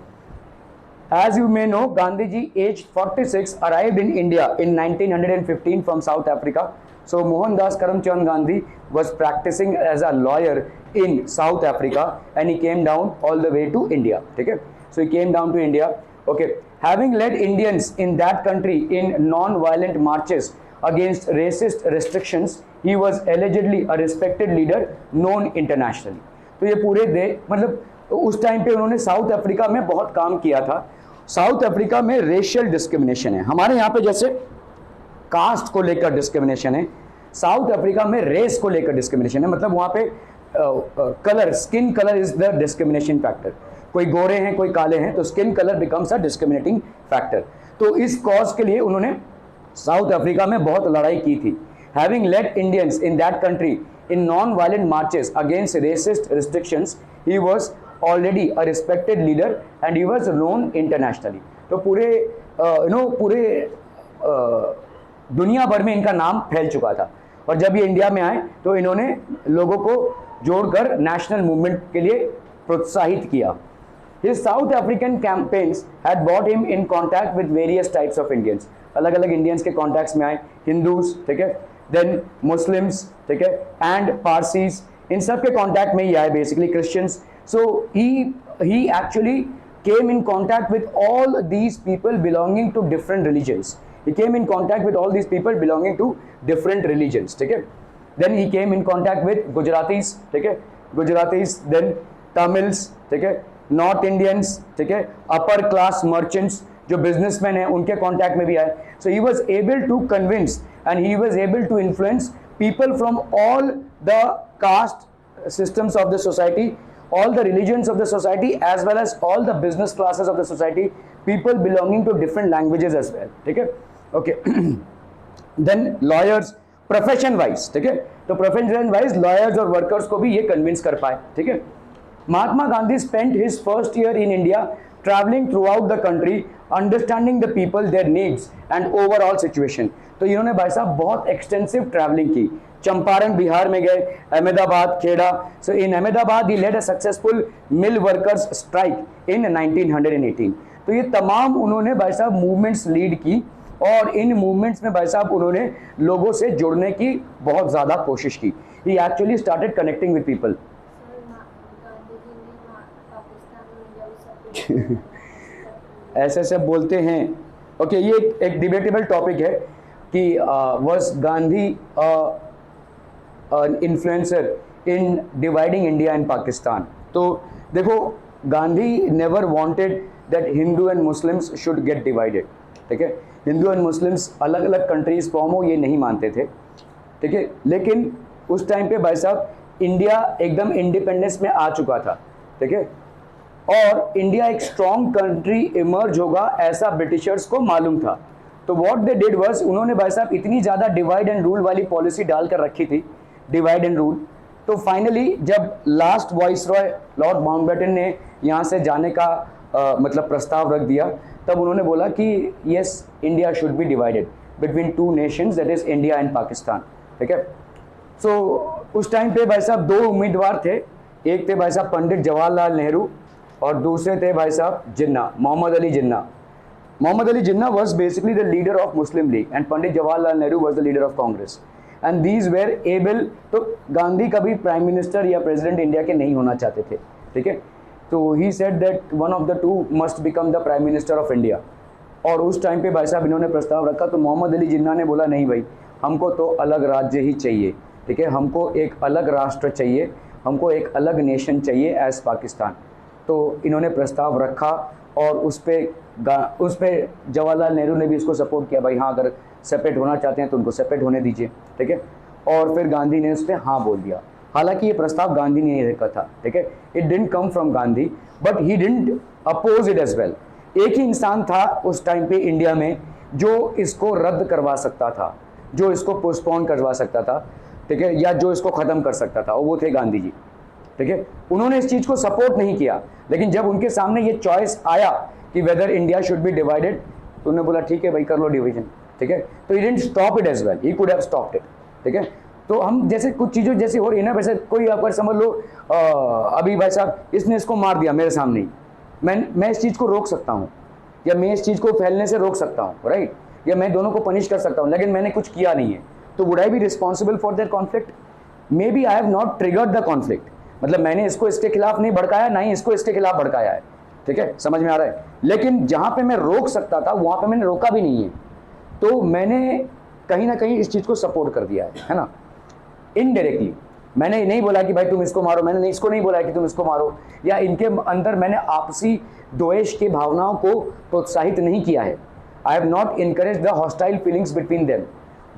As you may know, Gandhiji, aged 46, arrived in India in 1915 from South Africa. So Mohandas Karamchand Gandhi was practicing as a lawyer in South Africa, and he came down all the way to India. Okay, so he came down to India. Okay, having led Indians in that country in non-violent marches against racist restrictions, he was allegedly a respected leader known internationally. तो ये पूरे मतलब उस time पे उन्होंने south Africa में बहुत काम किया था। साउथ अफ्रीका में रेशियल डिस्क्रिमिनेशन है, हमारे यहाँ पे जैसे कास्ट को लेकर डिस्क्रिमिनेशन है, साउथ अफ्रीका में रेस को लेकर डिस्क्रिमिनेशन है, मतलब वहाँ पे colour, skin colour is the discrimination factor. कोई गोरे हैं, कोई काले हैं, तो skin colour becomes a discriminating factor. तो इस कॉज के लिए उन्होंने साउथ अफ्रीका में बहुत लड़ाई की थी। Having led Indians in that country in non violent marches against racist restrictions, he was already a respected leader and he was known internationally. तो पूरे पूरे दुनिया भर में इनका नाम फैल चुका था, और जब ये इंडिया में आए तो इन्होंने लोगों को जोड़कर नेशनल मूवमेंट के लिए प्रोत्साहित किया। His South African campaigns had brought him in contact with various types of Indians. अलग अलग इंडियंस के कॉन्टैक्ट्स में आए, हिंदूज, ठीक है, देन मुस्लिम्स, ठीक है, एंड पारसीज, इन सब के कॉन्टैक्ट में ही आए, basically Christians. So he actually came in contact with all these people belonging to different religions. He came in contact with all these people belonging to different religions, ठीक है। Then he came in contact with Gujaratis, ठीक है, Gujaratis, then Tamils, ठीक है, north Indians, ठीक है, upper class merchants जो businessman हैं उनके कॉन्टैक्ट में भी आए। So he was able to convince and he was able to influence people from all the caste systems of the society, all the religions of the society, as well as all the business classes of the society, people belonging to different languages as well, ठीक है, okay। then lawyers, profession wise, ठीक है, तो profession wise lawyers और workers को भी ये convince कर पाए, ठीक है। Mahatma Gandhi spent his first year in India traveling throughout the country, understanding the people, their needs and overall situation। तो इन्होंने भाई साहब बहुत एक्सटेंसिव ट्रैवलिंग की, चंपारण बिहार में गए, Ahmedabad, Kheda. So in Ahmedabad he led a successful mill workers strike in 1918। तो ये तमाम उन्होंने भाई साहब मूवमेंट्स लीड की, और इन मूवमेंट्स में भाई साहब उन्होंने लोगों से जुड़ने की बहुत ज़्यादा कोशिश की। He actually started connecting with people. ऐसे सब बोलते हैं, ओके, ये एक डिबेटेबल टॉपिक है कि was Gandhi influencer in dividing India and Pakistan. तो देखो, Gandhi never wanted that Hindu and Muslims should get divided, ठीक है, हिंदू एंड मुस्लिम्स अलग अलग कंट्रीज फॉर्म हो ये नहीं मानते थे, ठीक है। लेकिन उस टाइम पे भाई साहब इंडिया एकदम इंडिपेंडेंस में आ चुका था, ठीक है, और इंडिया एक स्ट्रॉन्ग कंट्री इमर्ज होगा ऐसा ब्रिटिशर्स को मालूम था। तो व्हाट दे डिड वाज, उन्होंने भाई साहब इतनी ज़्यादा डिवाइड एंड रूल वाली पॉलिसी डालकर रखी थी, डिवाइड एंड रूल। तो फाइनली जब लास्ट वाइसरॉय लॉर्ड माउंटबेटन ने यहाँ से जाने का मतलब प्रस्ताव रख दिया, तब उन्होंने बोला कि yes, India should be divided between two nations, that is India and Pakistan, ठीक है। सो उस टाइम पे भाई साहब दो उम्मीदवार थे, एक थे भाई साहब पंडित जवाहरलाल नेहरू और दूसरे थे भाई साहब जिन्ना, मोहम्मद अली जिन्ना। मोहम्मद अली जिन्ना was basically the leader of Muslim League and Pandit Jawaharlal Nehru was the leader of Congress and these were able। तो गांधी कभी प्राइम मिनिस्टर या प्रेसिडेंट इंडिया के नहीं होना चाहते थे, ठीक है, तो he said that one of the two must become the prime minister of India। और उस टाइम पे भाई साहब इन्होंने प्रस्ताव रखा, तो मोहम्मद अली जिन्ना ने बोला नहीं भाई, हमको तो अलग राज्य ही चाहिए, ठीक है, हमको एक अलग राष्ट्र चाहिए, हमको एक अलग नेशन चाहिए एज पाकिस्तान। तो इन्होंने प्रस्ताव रखा और उस पर जवाहरलाल नेहरू ने भी इसको सपोर्ट किया, भाई हाँ, अगर सेपरेट होना चाहते हैं तो उनको सेपरेट होने दीजिए, ठीक है। और फिर गांधी ने उस पर हाँ बोल दिया। हालांकि ये प्रस्ताव गांधी ने ही रखा था, ठीक है, it didn't come from Gandhi, but he didn't oppose it as well. एक ही इंसान था उस टाइम पे इंडिया में जो इसको रद्द करवा सकता था, जो इसको पोस्टपोन करवा सकता था, ठीक है, या जो इसको ख़त्म कर सकता था, और वो थे गांधी जी। ठीक है, उन्होंने इस चीज़ को सपोर्ट नहीं किया, लेकिन जब उनके सामने ये चॉइस आया कि weather India should be divided, तो उन्होंने बोला ठीक है भाई कर लो डिवीजन। ठीक है, तो he didn't stop it as well, he could have stopped it. ठीक है, तो हम जैसे कुछ चीज़ों जैसी हो रही है ना, वैसे कोई अगर समझ लो अभी भाई साहब इसने इसको मार दिया मेरे सामने ही, मैं इस चीज़ को रोक सकता हूँ, या मैं इस चीज़ को फैलने से रोक सकता हूँ, राइट, या मैं दोनों को पनिश कर सकता हूँ, लेकिन मैंने कुछ किया नहीं है, तो would I be responsible for their conflict? Maybe I have not triggered the conflict, मतलब मैंने इसको इसके खिलाफ नहीं भड़काया, ना ही इसको इसके खिलाफ भड़काया है। ठीक है, समझ में आ रहा है? लेकिन जहां पे मैं रोक सकता था वहां पे मैंने रोका भी नहीं है, तो मैंने कहीं ना कहीं इस चीज़ को सपोर्ट कर दिया है ना, इनडायरेक्टली। मैंने नहीं बोला कि भाई तुम इसको मारो, मैंने इसको नहीं बोला कि तुम इसको मारो, या इनके अंदर मैंने आपसी द्वेष की भावनाओं को प्रोत्साहित नहीं किया है। I have not encourage the hostile feelings between them,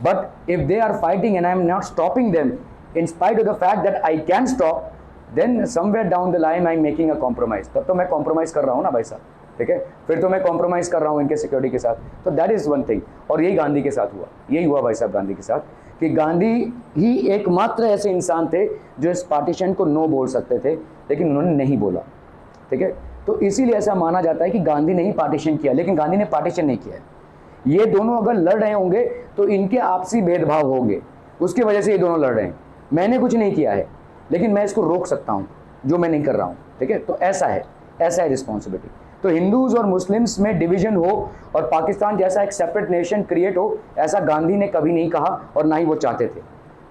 but if they are fighting and I am not stopping them in spite of the fact that I can stop, then somewhere down the line I am making a compromise. तब तो मैं compromise कर रहा हूँ ना भाई साहब। ठीक है, फिर तो मैं कॉम्प्रोमाइज कर रहा हूँ इनके सिक्योरिटी के साथ, तो दैट इज वन थिंग। और यही गांधी के साथ हुआ, यही हुआ भाई साहब गांधी के साथ, कि गांधी ही एकमात्र ऐसे इंसान थे जो इस पार्टीशन को नो बोल सकते थे, लेकिन उन्होंने नहीं बोला। ठीक है, तो इसीलिए ऐसा माना जाता है कि गांधी ने ही पार्टीशन किया, लेकिन गांधी ने पार्टीशन नहीं किया है। ये दोनों अगर लड़ रहे होंगे तो इनके आपसी भेदभाव होंगे, उसकी वजह से ये दोनों लड़ रहे हैं। मैंने कुछ नहीं किया है, लेकिन मैं इसको रोक सकता हूँ, जो मैं नहीं कर रहा हूँ। ठीक है, तो ऐसा है रिस्पॉन्सिबिलिटी। तो हिंदूज और मुस्लिम्स में डिवीजन हो और पाकिस्तान जैसा एक सेपरेट नेशन क्रिएट हो, ऐसा गांधी ने कभी नहीं कहा और ना ही वो चाहते थे।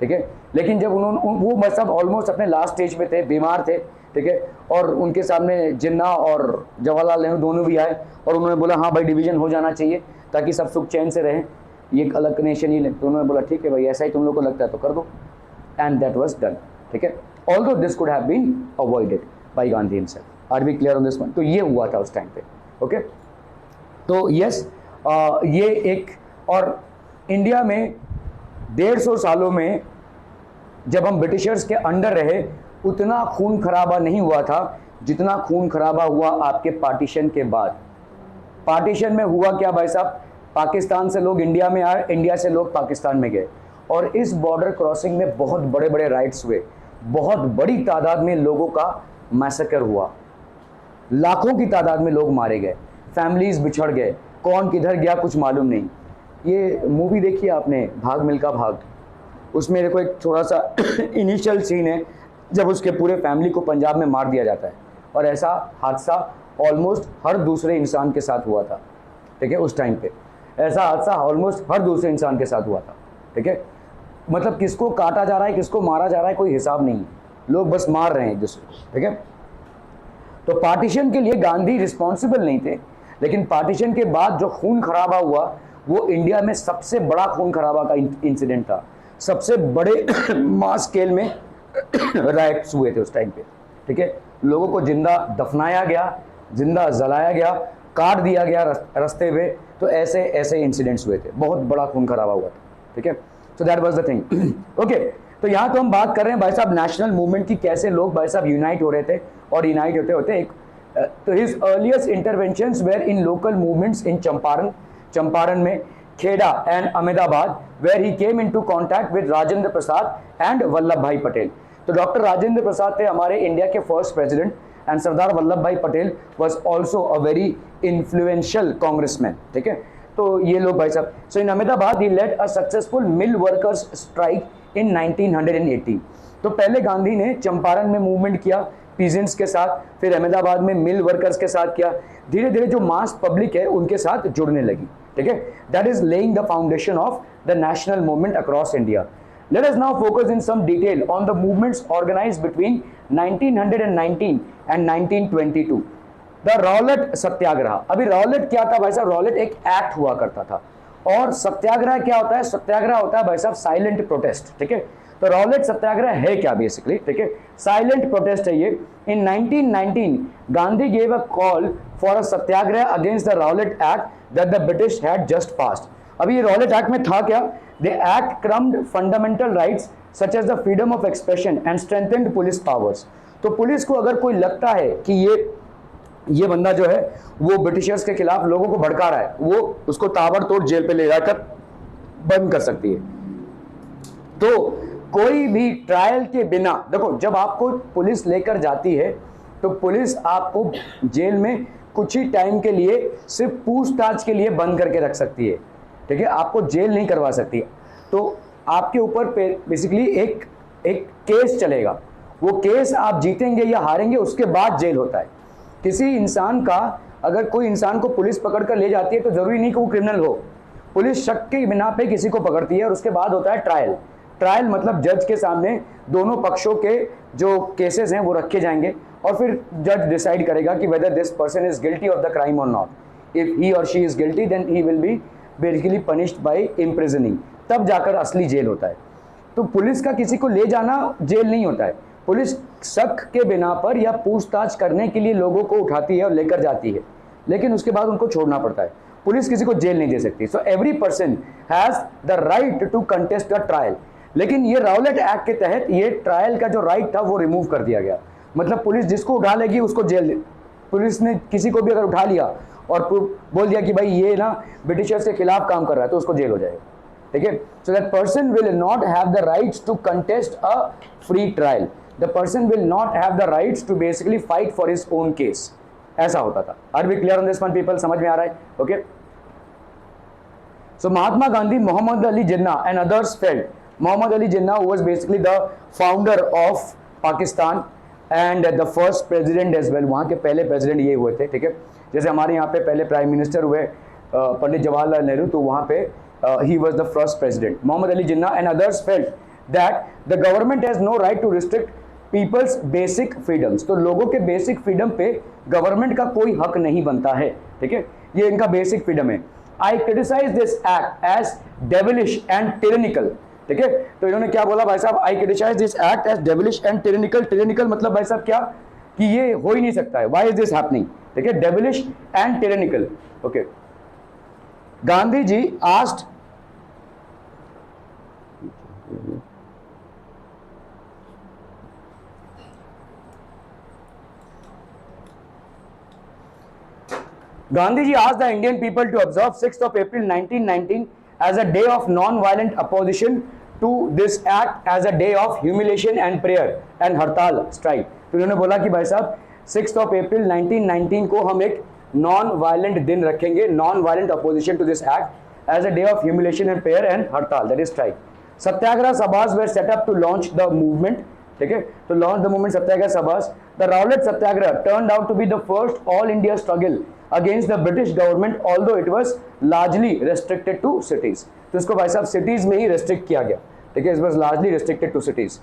ठीक है, लेकिन जब उन्होंने वो मतलब ऑलमोस्ट अपने लास्ट स्टेज में थे, बीमार थे, ठीक है, और उनके सामने जिन्ना और जवाहरलाल नेहरू दोनों भी आए और उन्होंने बोला हाँ भाई डिवीजन हो जाना चाहिए ताकि सब सुख चैन से रहें, ये एक अलग नेशन ही लें। तो उन्होंने बोला ठीक है भाई ऐसा ही तुम लोग को लगता है तो कर दो, एंड दैट वाज डन। ठीक है, although this could have been avoided by Gandhi himself. Are we clear on this one? तो ये हुआ था उस टाइम पे। ओके, तो यस, ये एक, और इंडिया में 150 सालों में जब हम ब्रिटिशर्स के अंडर रहे उतना खून खराबा नहीं हुआ था जितना खून खराबा हुआ आपके पार्टीशन के बाद। पार्टीशन में हुआ क्या भाई साहब, पाकिस्तान से लोग इंडिया में आए, इंडिया से लोग पाकिस्तान में गए, और इस बॉर्डर क्रॉसिंग में बहुत बड़े बड़े राइट्स हुए, बहुत बड़ी तादाद में लोगों का मैसेकर हुआ, लाखों की तादाद में लोग मारे गए, फैमिलीज बिछड़ गए, कौन किधर गया कुछ मालूम नहीं। ये मूवी देखी आपने भाग मिल्खा भाग, उसमें देखो एक थोड़ा सा इनिशियल सीन है जब उसके पूरे फैमिली को पंजाब में मार दिया जाता है, और ऐसा हादसा ऑलमोस्ट हर दूसरे इंसान के साथ हुआ था। ठीक है, उस टाइम पे ऐसा हादसा ऑलमोस्ट हर दूसरे इंसान के साथ हुआ था। ठीक है, मतलब किसको काटा जा रहा है, किसको मारा जा रहा है, कोई हिसाब नहीं है, लोग बस मार रहे हैं एक दूसरे को। ठीक है, तो पार्टीशन के लिए गांधी रिस्पॉन्सिबल नहीं थे, लेकिन पार्टीशन के बाद जो खून खराबा हुआ वो इंडिया में सबसे बड़ा खून खराबा का इंसिडेंट था, सबसे बड़े मास स्केल में राइट्स हुए थे उस टाइम पे। ठीक है, लोगों को जिंदा दफनाया गया, जिंदा जलाया गया, काट दिया गया रास्ते पे, तो ऐसे ऐसे इंसिडेंट्स हुए थे, बहुत बड़ा खून खराबा हुआ था। ठीक है, so that was the thing. Okay, तो यहाँ तो हम बात कर रहे हैं भाई साहब नेशनल मूवमेंट की, कैसे लोग भाई साहब यूनाइट हो रहे थे, और यूनाइट होते होते एक तो his earliest interventions were in local movements in Champaran में, Kheda and Ahmedabad, where he came into contact with Rajendra Prasad and Vallabh bhai Patel. तो डॉक्टर राजेंद्र प्रसाद थे हमारे इंडिया के first president, and Sardar Vallabh bhai Patel was also a very influential congressman. ठीक है, तो ये लोग भाई साहब, so in Ahmedabad he led a successful mill workers strike in 1918। तो पहले गांधी ने चंपारण में मूवमेंट किया पीजेंट्स के साथ, फिर अहमदाबाद में मिल वर्कर्स के साथ किया, धीरे धीरे जो मास पब्लिक है उनके साथ जुड़ने लगी। ठीक है, that is laying the foundation of the national movement across India. Let us now focus in some detail on the movements organized between 1919 and 1922. The Rowlatt सत्याग्रह। अभी रॉलेट क्या था भाई साहब, रॉलेट एक एक्ट हुआ करता था, और सत्याग्रह क्या होता है, सत्याग्रह होता है भाई साहब साइलेंट प्रोटेस्ट। ठीक है, तो रॉलेट सत्याग्रह है क्या बेसिकली, ठीक है, साइलेंट प्रोटेस्ट है ये। In 1919 Gandhi gave a call for a satyagraha against the Rowlatt act that the British had just passed. अभी ये रॉलेट एक्ट में था क्या, the act curbed fundamental rights such as the freedom of expression and strengthened police powers. तो police को अगर कोई लगता है कि ये ये बंदा जो है वो ब्रिटिशर्स के खिलाफ लोगों को भड़का रहा है, वो उसको ताबड़तोड़ जेल पे ले जाकर बंद कर सकती है। तो कोई भी ट्रायल के बिना, देखो जब आपको पुलिस लेकर जाती है तो पुलिस आपको जेल में कुछ ही टाइम के लिए सिर्फ पूछताछ के लिए बंद करके रख सकती है, ठीक है, आपको जेल नहीं करवा सकती। तो आपके ऊपर बेसिकली एक केस चलेगा, वो केस आप जीतेंगे या हारेंगे, उसके बाद जेल होता है। किसी इंसान का, अगर कोई इंसान को पुलिस पकड़ कर ले जाती है तो जरूरी नहीं कि वो क्रिमिनल हो, पुलिस शक के बिना पे किसी को पकड़ती है और उसके बाद होता है ट्रायल। ट्रायल मतलब जज के सामने दोनों पक्षों के जो केसेस हैं वो रखे जाएंगे और फिर जज डिसाइड करेगा कि whether this person is guilty of the crime और नॉट। इफ ही और she is guilty then he will be basically punished by imprisoning, तब जाकर असली जेल होता है। तो पुलिस का किसी को ले जाना जेल नहीं होता है, पुलिस शक के बिना पर या पूछताछ करने के लिए लोगों को उठाती है और लेकर जाती है, लेकिन उसके बाद उनको छोड़ना पड़ता है। पुलिस किसी को जेल नहीं दे सकती। So every person has the right to contest the trial. लेकिन ये राउलेट एक्ट के तहत ये ट्रायल का जो राइट था वो रिमूव कर दिया गया। मतलब पुलिस जिसको उठा लेगी उसको जेल, पुलिस ने किसी को भी अगर उठा लिया और बोल दिया कि भाई ये ना ब्रिटिशर्स के खिलाफ काम कर रहा है तो उसको जेल हो जाएगा, ठीक है। So that person will not have the rights to contest a free trial, the person will not have the rights to basically fight for his own case. ऐसा होता था। Are we clear on this one people? समझ में आ रहा है? Okay. So Mahatma Gandhi, Mohammad Ali Jinnah and others felt. Mohammad Ali Jinnah was basically the founder of Pakistan and the first president as well. वहाँ के पहले प्रेसिडेंट ये हुए थे, ठीक है। जैसे हमारे यहाँ पे पहले प्राइम मिनिस्टर हुए पंडित जवाहरलाल नेहरू, तो वहाँ पे he was the first president. Mohammad Ali Jinnah and others felt that the government has no right to restrict people's basic freedoms. तो लोगों के बेसिक फ्रीडम पे गवर्नमेंट का कोई हक नहीं बनता है, ठीक है, ये इनका बेसिक फ्रीडम है। I criticize this act as devilish and tyrannical, ठीक है। तो इन्होंने क्या बोला भाई साहब? I criticize this act as devilish and tyrannical. tyrannical मतलब भाई साहब क्या, कि ये हो ही नहीं सकता है। Why is this happening? ठीक है, devilish and tyrannical. Okay. Gandhi ji asked Gandhiji asked the Indian people to observe 6th of April 1919 as a day of non-violent opposition to this act, as a day of humiliation and prayer and हड़ताल strike। तो उन्होंने बोला कि भाई साहब 6th of April 1919 को हम एक non-violent दिन रखेंगे, non-violent opposition to this act, as a day of humiliation and prayer and हड़ताल, that is strike। Satyagraha सभाs were set up to launch the movement, ठीक है, तो launch the movement Satyagraha सभाs। The Rowlatt Satyagraha turned out to be the first all India struggle against the British government, although it was largely restricted to cities। तो इसको भाई साहब cities में ही restrict किया गया, ठीक है, it was largely restricted to cities।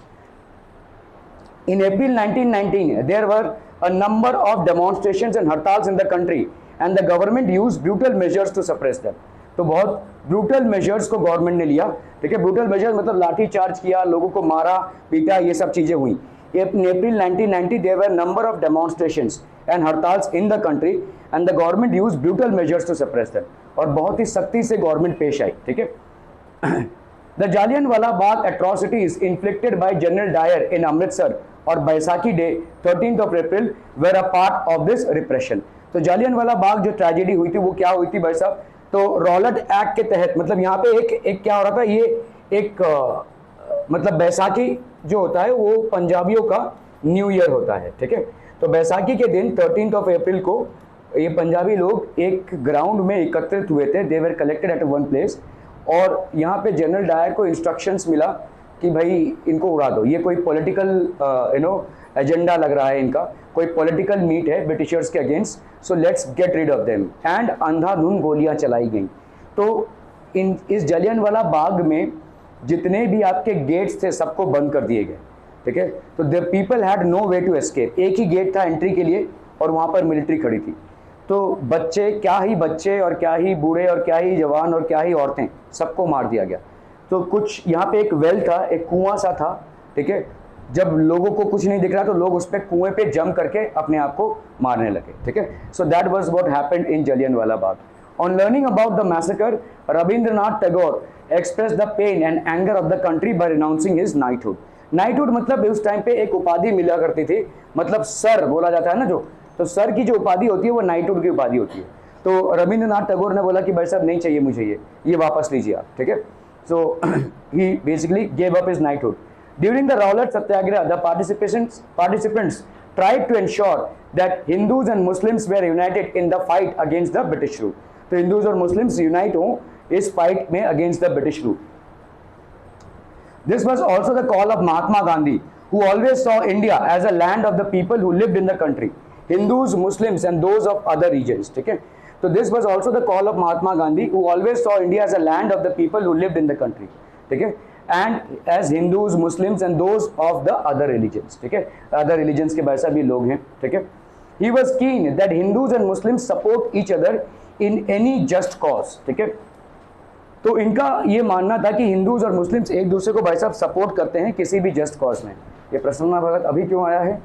In April 1919 there were a number of demonstrations and hartals in the country and the government used brutal measures to suppress them। तो बहुत ब्रूटल मेजर्स को government ने लिया, ठीक है। Brutal measures मतलब लाठी charge किया, लोगों को मारा पीटा, ये सब चीजें हुई। In April 1990 there were number of demonstrations and hartals in the country and the government used brutal measures to suppress them। और बहुत ही सख्ती से गवर्नमेंट पेश आई, ठीक है। The Jallianwala Bagh atrocities inflicted by General Dyer in Amritsar और Baisakhi day 13th of April were a part of this repression। तो जालियनवाला बाग जो ट्रेजेडी हुई थी वो क्या हुई थी भाई साहब? तो रॉलेट एक्ट के तहत, मतलब यहाँ पे एक क्या हो रहा था, ये एक मतलब बैसाखी जो होता है वो पंजाबियों का न्यू ईयर होता है, ठीक है। तो बैसाखी के दिन 13th of April को ये पंजाबी लोग एक ग्राउंड में एकत्रित हुए थे, they were collected at one place, और यहाँ पे जनरल डायर को इंस्ट्रक्शंस मिला कि भाई इनको उड़ा दो, ये कोई पॉलिटिकल एजेंडा लग रहा है इनका, कोई पॉलिटिकल मीट है ब्रिटिशर्स के against, so let's get rid of them, and अंधाधुंध गोलियां चलाई गई। तो इस जलियनवाला बाग में जितने भी आपके गेट्स थे सबको बंद कर दिए गए, ठीक है। तो the people had no way to escape, एक ही गेट था एंट्री के लिए और वहाँ पर मिलिट्री खड़ी थी। तो बच्चे, क्या ही बच्चे और क्या ही बूढ़े और क्या ही जवान और क्या ही औरतें, सबको मार दिया गया। तो कुछ यहाँ पे एक वेल था, एक कुआं सा था, ठीक है। जब लोगों को कुछ नहीं दिख रहा तो लोग उस पर कुएं पे जम करके अपने आप को मारने लगे, ठीक है। So that was what happened in Jallianwala Bagh. On learning about the massacre, Rabindranath Tagore express the pain and anger of the country by renouncing his knighthood. Knighthood मतलब उस टाइम पे एक उपाधि मिला करती थी, मतलब सर बोला जाता है ना, जो तो सर की जो उपाधि होती है वो नाइटहुड की उपाधि होती है। तो रविंद्रनाथ टैगोर ने बोला कि भाई साहब नहीं चाहिए मुझे, ये वापस लीजिए आप, ठीक है। So he basically gave up his knighthood. During the Rowlatt satyagraha the participants tried to ensure that Hindus and Muslims were united in the fight against the British rule। तो हिंदूज और मुस्लिम्स यूनाइट हों इस fight में against the British rule. This was also the call of Mahatma Gandhi, who always saw India as a land of the people who lived in the country, Hindus, Muslims, and those of other regions. ठीक है, तो this was also the call of Mahatma Gandhi, who always saw India as a land of the people who lived in the country. ठीक है, and as Hindus, Muslims, and those of the other religions. ठीक है, other religions के वैसा भी लोग हैं। ठीक है, he was keen that Hindus and Muslims support each other in any just cause। ठीक है, तो इनका ये मानना था कि हिंदूज और मुस्लिम्स एक दूसरे को भाई साहब सपोर्ट करते हैं किसी भी जस्ट कॉज में। ये प्रसन्ना भगत अभी क्यों आया है?